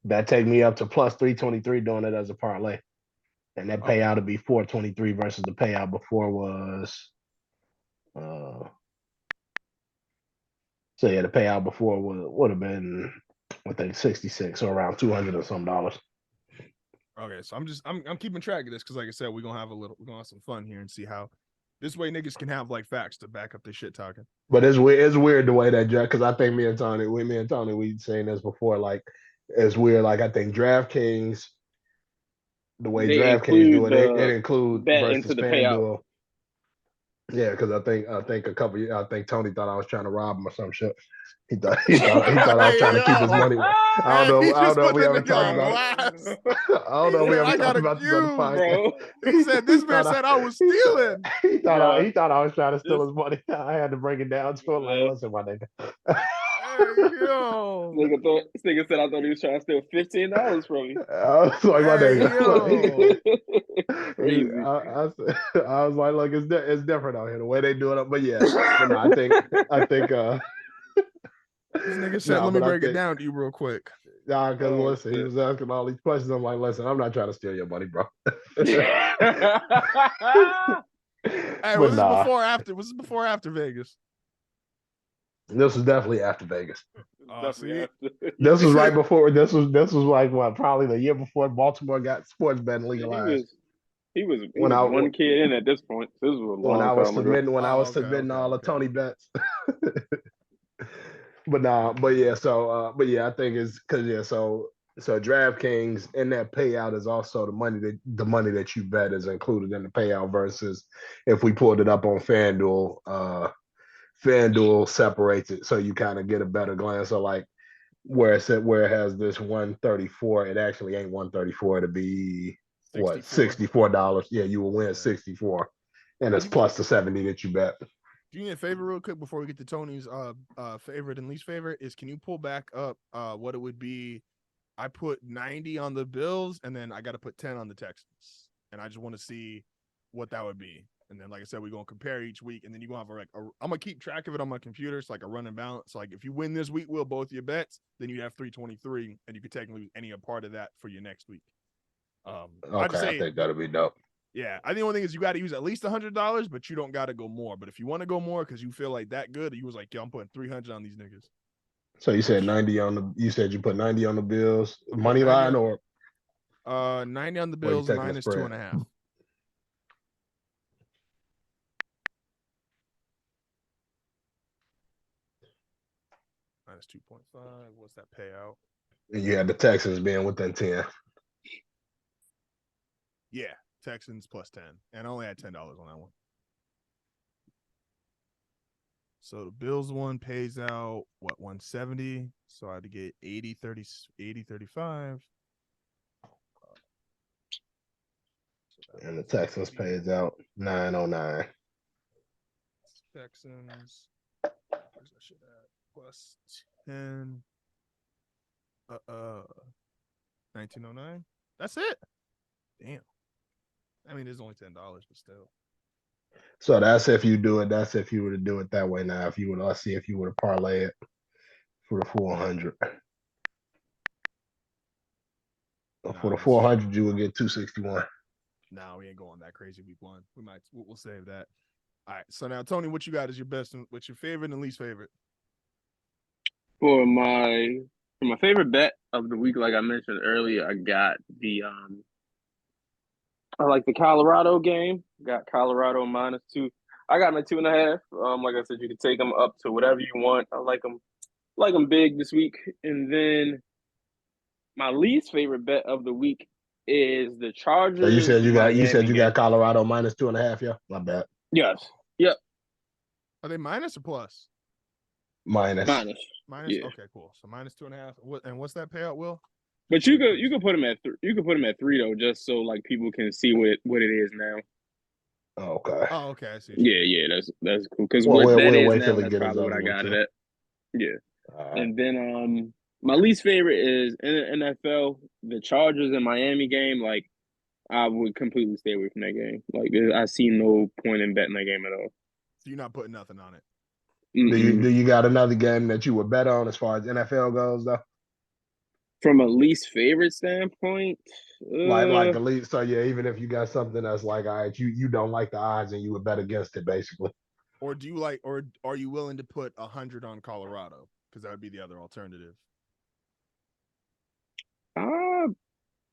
that take me up to plus 323 doing it as a parlay, and that payout would be 423 versus the payout before was. So yeah, the payout before would have been, I think, 66 or around $200 or some dollars. Okay, so I'm keeping track of this because, like I said, we're gonna have some fun here and see how this way niggas can have like facts to back up the shit talking. But it's weird the way that because I think me and Tony we saying this before, like it's weird. Like I think DraftKings, the way DraftKings do it, it includes versus FanDuel. Yeah, because I think I think Tony thought I was trying to rob him or some shit. He thought I was trying to keep his money. I don't know. We haven't talked about it. I don't know. We haven't talked about this on the podcast. He said this man said I was stealing. He thought I was trying to steal his money. I had to break it down to him. Like, listen, my nigga. Yo. This nigga said I thought he was trying to steal $15 from you. I was like, my nigga. I was like, look, it's different out here the way they do it. But yeah, no, I think. This nigga said, let me break it down to you real quick. Nah, because listen, he was asking all these questions. I'm like, listen, I'm not trying to steal your money, bro. Hey, was this before or after? Was this before or after Vegas? This was definitely after Vegas. This was right before. This was like what? Probably the year before Baltimore got sports betting legalized. He was one kid in at this point. This was a long time ago. When I was submitting all the Tony bets. But I think it's because so DraftKings in that payout is also the money that you bet is included in the payout versus if we pulled it up on FanDuel, FanDuel separates it so you kind of get a better glance. So like where it has this 134, it actually ain't 134. It'll be what, $64. Yeah, you will win 64, and it's plus the 70 that you bet. Do you need a favor real quick before we get to Tony's favorite and least favorite? Is can you pull back up what it would be? I put 90 on the Bills, and then I got to put 10 on the Texans, and I just want to see what that would be. And then, like I said, we're gonna compare each week, and then you're gonna have I'm gonna keep track of it on my computer. It's like a running balance. Like if you win this week, Will, both your bets, then you have 323, and you could technically any part of that for your next week. Okay, I think that'll be dope. Yeah, I think the only thing is you got to use at least $100, but you don't got to go more. But if you want to go more because you feel like that good, you was like, yo, I'm putting 300 on these niggas. So you said 90 on the. You said you put 90 on the Bills money line or 90 on the Bills minus 2.5. Minus 2.5. What's that payout? And you had the Texans being within 10. Yeah. Texans plus 10, and I only had $10 on that one. So the Bills one pays out what, 170? So I had to get 80, 30, 80, 35. And the Texans pays out 909. Texans. Where's that shit at? Plus 10. 1909. That's it. Damn. I mean, there's only $10, but still. So that's if you do it. That's if you were to do it that way. Now, if you would, let's see if you were to parlay it for the 400. For the 400, you would get 261. No, we ain't going that crazy week one. We'll save that. All right. So now, Tony, what you got is your best? What's your favorite and least favorite? For my favorite bet of the week, like I mentioned earlier, I got I like the Colorado game. Got Colorado -2. I got my 2.5. Like I said, you can take them up to whatever you want. I like them big this week. And then my least favorite bet of the week is the Chargers. So you said you got Colorado -2.5. Yeah, my bad. Yes. Yep. Are they minus or plus? Minus. Minus. Yeah. Okay, cool. So -2.5. What's that payout, Will? But you could put him at you could put him at 3 though, just so like people can see what it is now. Okay. Oh, okay. I see. Yeah, that's cool. Because well, what that we'll is wait now, till he that's get his probably what other I one got it too. at. Yeah. Right. And then my least favorite is in the NFL, the Chargers and Miami game. Like I would completely stay away from that game. Like I see no point in betting that game at all. So you're not putting nothing on it. Mm-mm. Do you got another game that you would bet on as far as NFL goes though? From a least favorite standpoint, Like a least, so yeah, even if you got something that's like, all right, you don't like the odds and you would bet against it basically. Or do you like, or are you willing to put 100 on Colorado? Because that would be the other alternative.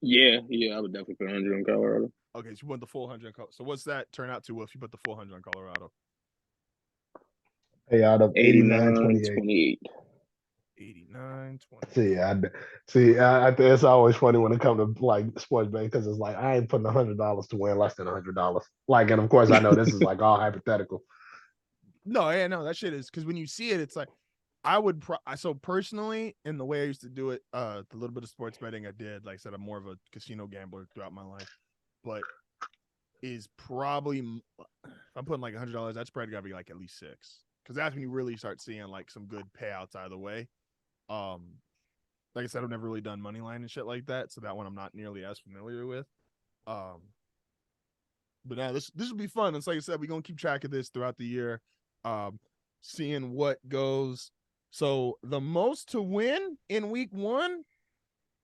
yeah, I would definitely put 100 on Colorado. Okay, so you want the full 100 on Colorado. So what's that turn out to if you put the full 100 on Colorado? Hey, out of 89-28. 89-20. It's always funny when it comes to like sports betting because it's like I ain't putting $100 to win less than $100. Like, and of course I know this is like all hypothetical. No, yeah, no, that shit is because when you see it, it's like I would. So personally, in the way I used to do it, the little bit of sports betting I did, like I said, I'm more of a casino gambler throughout my life, but is probably if I'm putting like $100, that spread got to be like at least 6 because that's when you really start seeing like some good payouts either way. Like I said, I've never really done money line and shit like that, so that one I'm not nearly as familiar with. But now this will be fun. It's like I said, we're gonna keep track of this throughout the year, seeing what goes. So the most to win in week 1,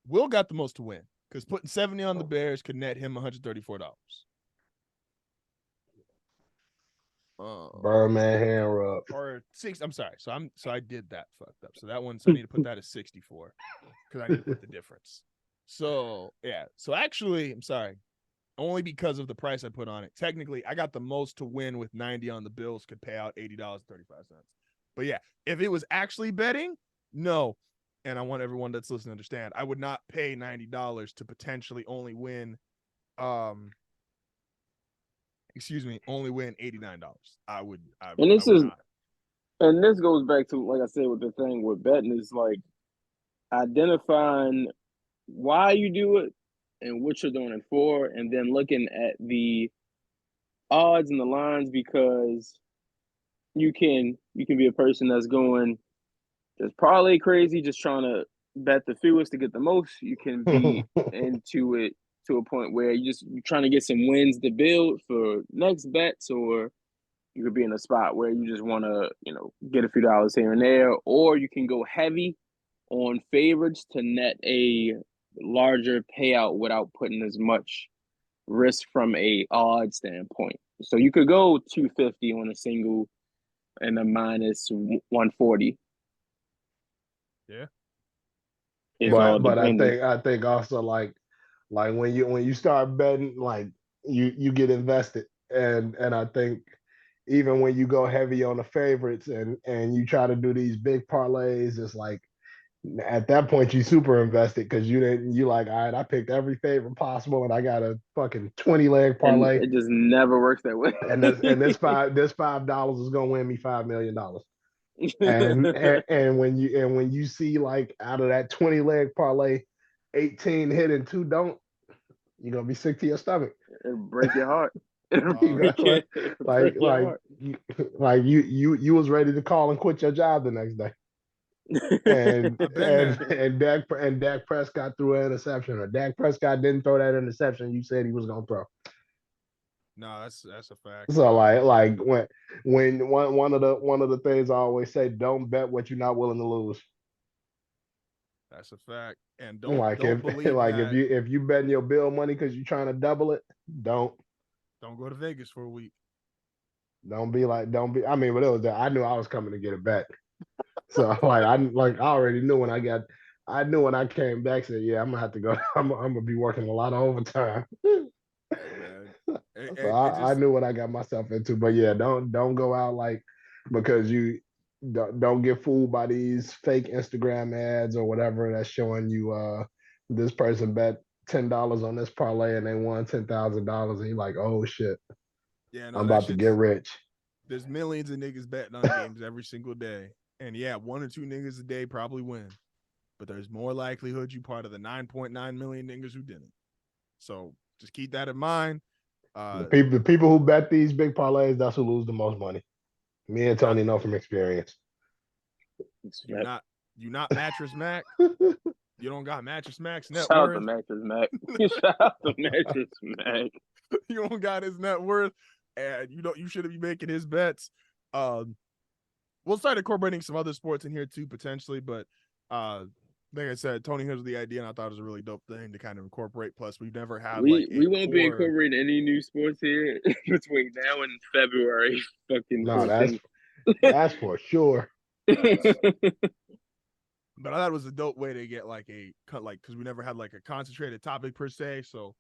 Will got the most to win because putting 70 on the Bears could net him $134. Birdman hand rub. Or 6. I'm sorry. So I did that fucked up. So that one, so I need to put that as 64 because I need to put the difference. So yeah. So actually, I'm sorry. Only because of the price I put on it. Technically, I got the most to win with 90 on the Bills could pay out $80.35. But yeah, if it was actually betting, no. And I want everyone that's listening to understand, I would not pay $90 to potentially only win only win $89. I would not. And this goes back to, like I said, with the thing with betting is like identifying why you do it and what you're doing it for, and then looking at the odds and the lines, because you can be a person that's going just parlay crazy, just trying to bet the fewest to get the most. You can be into it to a point where you're trying to get some wins to build for next bets, or you could be in a spot where you just want to, get a few dollars here and there, or you can go heavy on favorites to net a larger payout without putting as much risk from a odd standpoint. So you could go 250 on a single and a minus 140. Yeah. But I think also like when you start betting, like you get invested, and I think even when you go heavy on the favorites and you try to do these big parlays, it's like at that point you super invested because you like, all right, I picked every favorite possible and I got a fucking 20-leg parlay. And it just never works that way. and this $5 is gonna win me $5 million. and when you see like out of that 20-leg parlay, 18 hit and 2 don't, you're gonna be sick to your stomach. It'll break your heart. You was ready to call and quit your job the next day. And Dak Prescott threw an interception, or Dak Prescott didn't throw that interception you said he was gonna throw. No, that's a fact. So like when one of the things I always say, don't bet what you're not willing to lose. That's a fact. And don't believe that. if you betting your bill money because you're trying to double it, don't go to Vegas for a week. I mean, but it was that I knew I was coming to get it back. So I already knew when I came back, said, yeah, I'm gonna have to go. I'm gonna be working a lot of overtime. I knew what I got myself into. But yeah, don't go out like, because you don't get fooled by these fake Instagram ads or whatever that's showing you this person bet $10 on this parlay and they won $10,000 and you're like, oh shit. Yeah, no, I'm about to get rich. There's millions of niggas betting on games every single day. And yeah, 1 or 2 niggas a day probably win. but there's more likelihood you part of the 9.9 million niggas who didn't. So just keep that in mind. The people who bet these big parlays, that's who lose the most money. Me and Tony know from experience. You not Mattress Mac. You don't got Mattress Mac's net Shout worth. out to Mattress Mac. Shout out to Mattress Mac. You don't got his net worth, and you shouldn't be making his bets. We'll start incorporating some other sports in here too, potentially, but like I said, Tony has the idea, and I thought it was a really dope thing to kind of incorporate. Plus, we've never had we won't be incorporating any new sports here between now and February. Fucking no, that's for sure. But I thought it was a dope way to get because we never had like a concentrated topic per se. So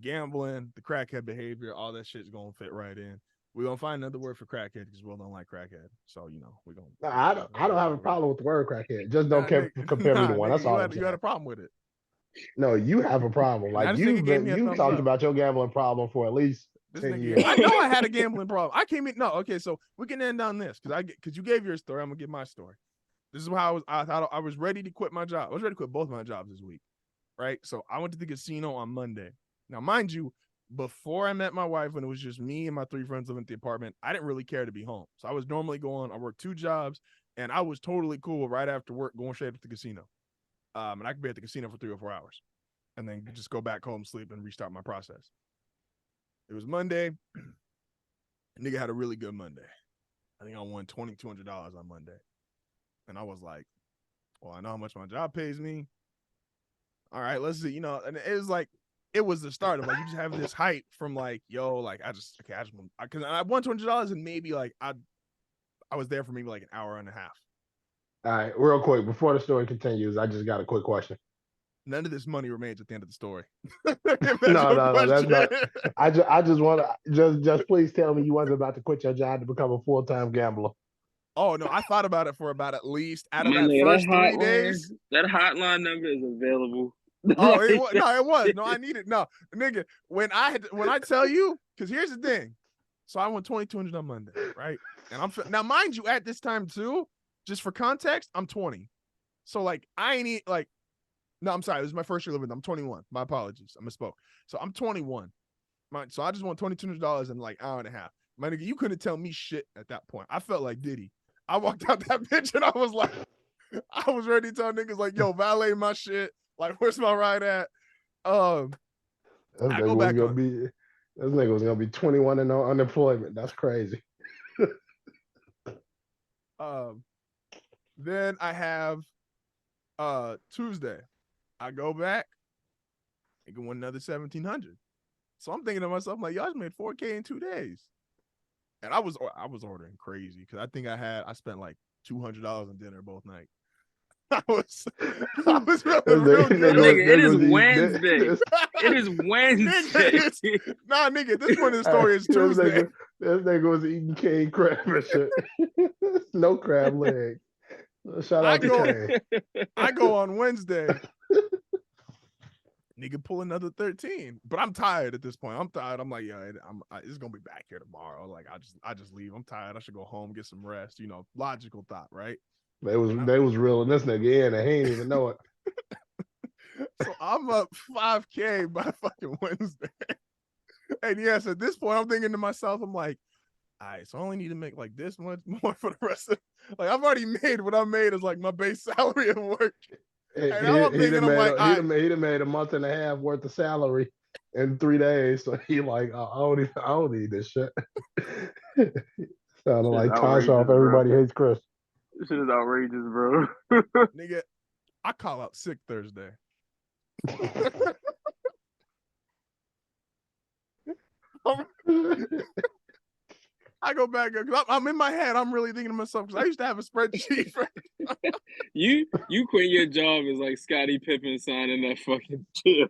gambling, the crackhead behavior, all that shit's gonna fit right in. We're gonna find another word for crackhead because Will don't like crackhead. So we're gonna I don't have a problem with the word crackhead. Just don't compare me to one. That's all. You had a problem with it. No, you have a problem. Like you talked about your gambling problem for at least 10 years. I know I had a gambling problem. I came in. No, okay, so we can end on this because you gave your story. I'm gonna give my story. This is how I thought I was ready to quit my job. I was ready to quit both my jobs this week, right? So I went to the casino on Monday. Now, mind you, before I met my wife, when it was just me and my 3 friends living at the apartment, I didn't really care to be home. So I was normally I worked 2 jobs, and I was totally cool right after work going straight up to the casino. And I could be at the casino for 3 or 4 hours and then just go back home, sleep, and restart my process. It was Monday. Nigga had a really good Monday. I think I won $2,200 on Monday. And I was like, well, I know how much my job pays me. All right, let's see. And it was like, it was the start of like, you just have this hype from like, yo, like, because I won $200 and maybe like, I was there for maybe like an hour and a half. All right, real quick, before the story continues, I just got a quick question. None of this money remains at the end of the story. No, that's not. I just want to just please tell me you wasn't about to quit your job to become a full-time gambler. Oh no, I thought about it for about at least out of that first 3 days. That hotline number is available. Oh, it was. No, I need it. No, nigga, when I tell you, because here's the thing. So I won $2,200 on Monday, right? And now, mind you, at this time too, just for context, I'm 20. So like, I ain't like, no, I'm sorry. This is my first year living. I'm 21. My apologies. I misspoke. So I'm 21. So I just won $2,200 in like an hour and a half. My nigga, you couldn't tell me shit at that point. I felt like Diddy. I walked out that bitch and I was like, I was ready to tell niggas like, yo, valet my shit. Like, where's my ride at? I go back on. This nigga was gonna be 21 and no unemployment. That's crazy. Then I have Tuesday. I go back and can win another 1,700. So I'm thinking to myself, I'm like, y'all just made $4K in 2 days. And I was ordering crazy because I think I spent like $200 on dinner both nights. I was real good. Nigga, it is Wednesday. It is Wednesday. Nah, nigga, this point in the story is Tuesday. This nigga was eating king crab and shit. No crab leg. Shout out to Kane. I go on Wednesday. Nigga pull another 13, but I'm tired at this point. I'm tired. I'm like, yeah, it's gonna be back here tomorrow. Like, I just leave. I'm tired. I should go home, get some rest. Logical thought, right? They was reeling this nigga in, and he ain't even know it. So I'm up 5K by fucking Wednesday. And yes, at this point, I'm thinking to myself, I'm like, all right, so I only need to make like this much more for the rest of. Like, I've already made what I made as like my base salary at work. And I'm thinking, I'm like, he done made a month and a half worth of salary in 3 days. So he like, I don't need this shit. Sounded like Tasha off Everybody Hates Chris. This shit is outrageous, bro. Nigga, I call out sick Thursday. I go back because I'm in my head. I'm really thinking to myself because I used to have a spreadsheet. You quit your job as like Scottie Pippen signing that fucking deal.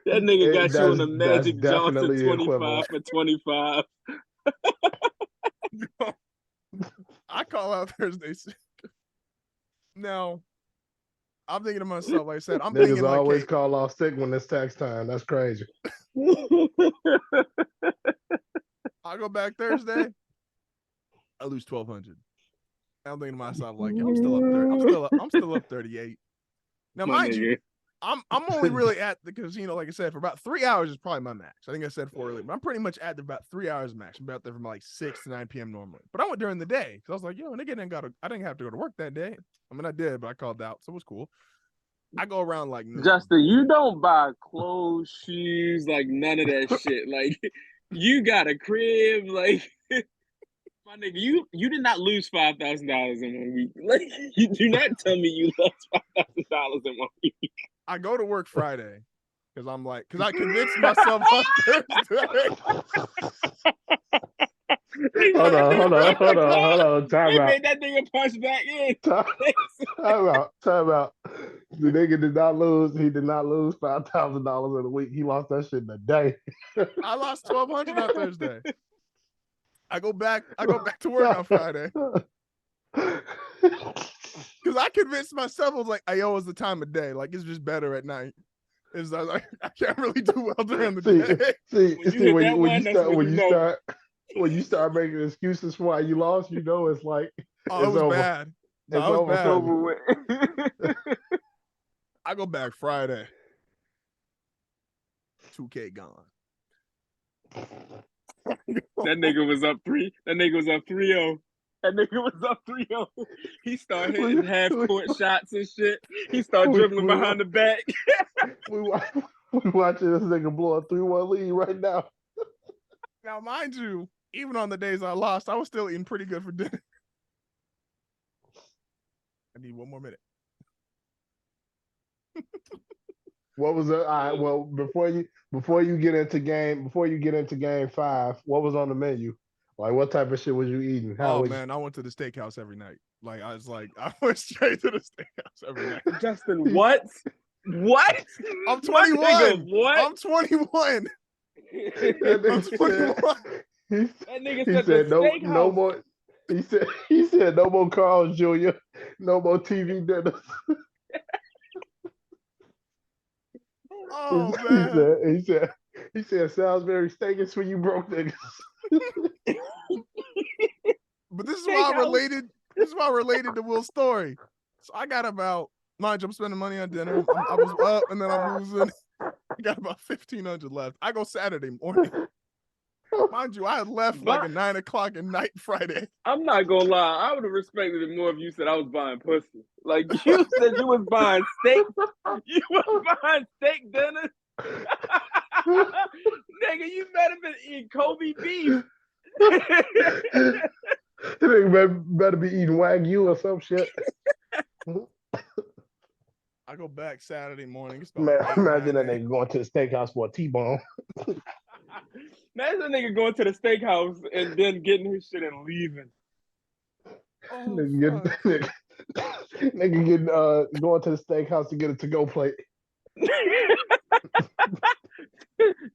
That nigga got you on the Magic Johnson 25 for 25. I call out Thursday. Now, I'm thinking to myself, like I said, I'm thinking like, always call off sick when it's tax time. That's crazy. I go back Thursday, I lose 1,200. I'm thinking to myself, like, I'm still up there. I'm still up 38. Now, mind you, I'm only really at the casino, like I said, for about 3 hours is probably my max. I think I said 4 earlier, but I'm pretty much at about 3 hours max. I'm about there from like 6 to 9 p.m. normally. But I went during the day because I was like, yo, nigga I didn't have to go to work that day. I mean, I did, but I called out, so it was cool. I go around like noon. Justin, you don't buy clothes, shoes, like none of that shit. Like you got a crib, like my nigga, you did not lose $5,000 in 1 week. Like you do not tell me you lost $5,000 in 1 week. I go to work Friday because I convinced myself on Thursday. Hold on. Time out. Made that nigga punch back in. Time out. The nigga did not lose. He did not lose $5,000 in a week. He lost that shit in a day. I lost $1,200 on Thursday. I go back to work on Friday. Because I convinced myself, I was like, yo, it's the time of day. Like, it's just better at night. It's like, I can't really do well during the day. When you start making excuses for why you lost, you know it's like it was over. Bad. No, it's over with. I go back Friday. 2K gone. That nigga was up 3. That nigga was up 3-0. That nigga was up 3-0. He started hitting half-court shots and shit. He started dribbling behind the back. we watching this nigga blow a 3-1 lead right now. Now, mind you, even on the days I lost, I was still eating pretty good for dinner. I need 1 more minute. What was it? All right, well, before you get into game 5, what was on the menu? Like, what type of shit was you eating? I went to the steakhouse every night. Like, I went straight to the steakhouse every night. Justin, what? What? I'm 21. Nigga, what? I'm 21. That nigga said no more. He said no more Carl's Jr. No more TV dinners. Oh man. He said Salisbury steak is for you broke niggas. But this is why I related to Will's story. So I got about, mind you, I'm spending money on dinner. I was up and then I'm losing. I got about 1,500 left. I go Saturday morning. Mind you, I had left like at 9 o'clock at night Friday. I'm not gonna lie. I would have respected it more if you said I was buying pussy. Like you said you was buying steak. You was buying steak dinner. Nigga, you better been eating Kobe beef. better be eating Wagyu or some shit. I go back Saturday morning. Imagine that nigga going to the steakhouse for a T-bone. Imagine a nigga going to the steakhouse and then getting his shit and leaving. Oh, nigga going to the steakhouse to get a to-go plate.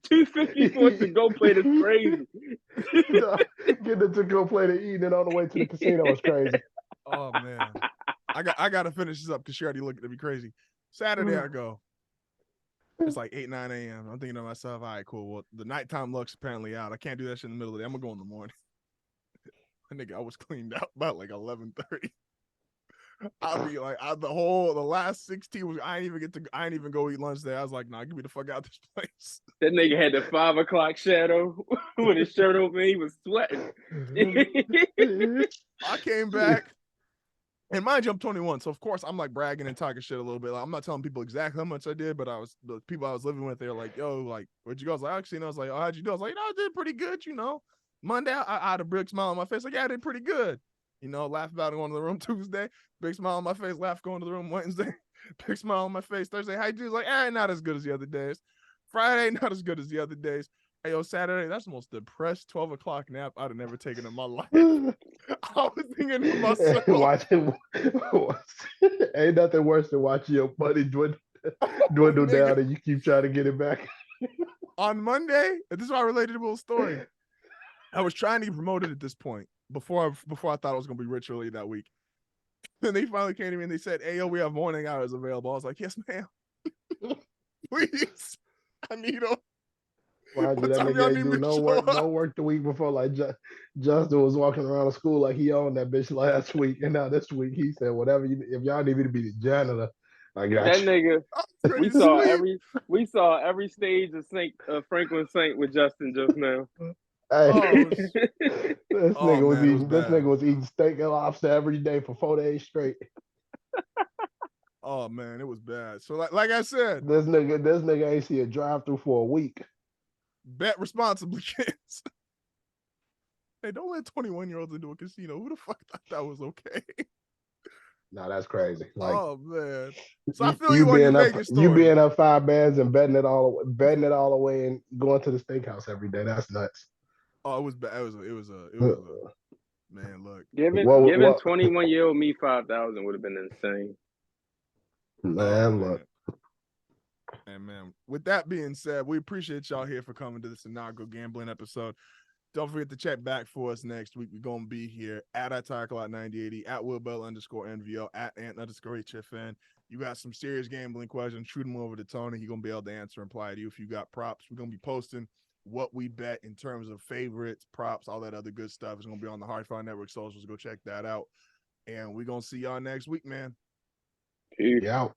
$250 for a to-go plate is crazy. Getting a to-go plate and eating it on the way to the casino is crazy. Oh man, I gotta finish this up because she already looked at me crazy. Saturday I go. It's like 8, 9 a.m. I'm thinking to myself, all right, cool. Well, the nighttime luck's apparently out. I can't do that shit in the middle of the day. I'm gonna go in the morning. Nigga, I was cleaned out about like 11:30. I'll be like, the last 16 was I ain't even go eat lunch there. I was like, nah, get me the fuck out of this place. That nigga had the 5 o'clock shadow with his shirt open. He was sweating. I came back. And mind you, I'm 21, so of course I'm like bragging and talking shit a little bit. Like, I'm not telling people exactly how much I did, but the people I was living with, they were like, "Yo, like, where'd you go?" I was like, "Actually," and I was like, "Oh, how'd you do?" I was like, "I did pretty good, you know." Monday, I had a big smile on my face, like, "Yeah, I did pretty good." You know, laugh about it going to the room Tuesday, big smile on my face, laugh going to the room Wednesday, big smile on my face Thursday. How'd you do? Like, not as good as the other days. Friday, not as good as the other days. Hey, yo, Saturday, that's the most depressed 12 o'clock nap I'd have never taken in my life. I was thinking to myself. Ain't nothing worse than watching your money dwindle down and you keep trying to get it back. On Monday, this is why I related to Will's story. I was trying to get promoted at this point before I thought I was going to be rich early that week. Then they finally came to me and they said, "Hey, yo, we have morning hours available." I was like, "Yes, ma'am." Please. I need them. Mind you, What that time nigga y'all ain't need do me to show no up? work the week before. Like Justin was walking around the school like he owned that bitch last week, and now this week he said, "Whatever if y'all need me to be the janitor, I got That you." nigga, Pretty sweet. we saw every stage of Franklin Saint with Justin just now. Hey, Oh, this oh nigga was man, it was eating. This bad. nigga was eating steak and lobster every day for 4 days straight. Oh man, it was bad. So like I said, This nigga ain't see a drive-through for a week. bet responsibly, kids. Hey, don't let 21-year-olds into a casino. Who the fuck thought that was okay? No, that's crazy. Like, oh man. So I feel you you on your being up, Vegas you story. being up 5 bands and betting it all away and going to the steakhouse every day. That's nuts. Oh, it was bad. It was a man. Look, Giving What 21-year-old me 5,000 would have been insane. man, look. And man, with that being said, we appreciate y'all here for coming to this inaugural gambling episode. Don't forget to check back for us next week. We're going to be here at @TireClock9080, at @WillBell_NVO, at @Ant_HFN. You got some serious gambling questions, shoot them over to Tony. He's going to be able to answer and apply to you. If you got props, we're going to be posting what we bet in terms of favorites, props, all that other good stuff. It's going to be on the HardFoul Network socials. Go check that out. And we're going to see y'all next week, man. Peace. Yeah.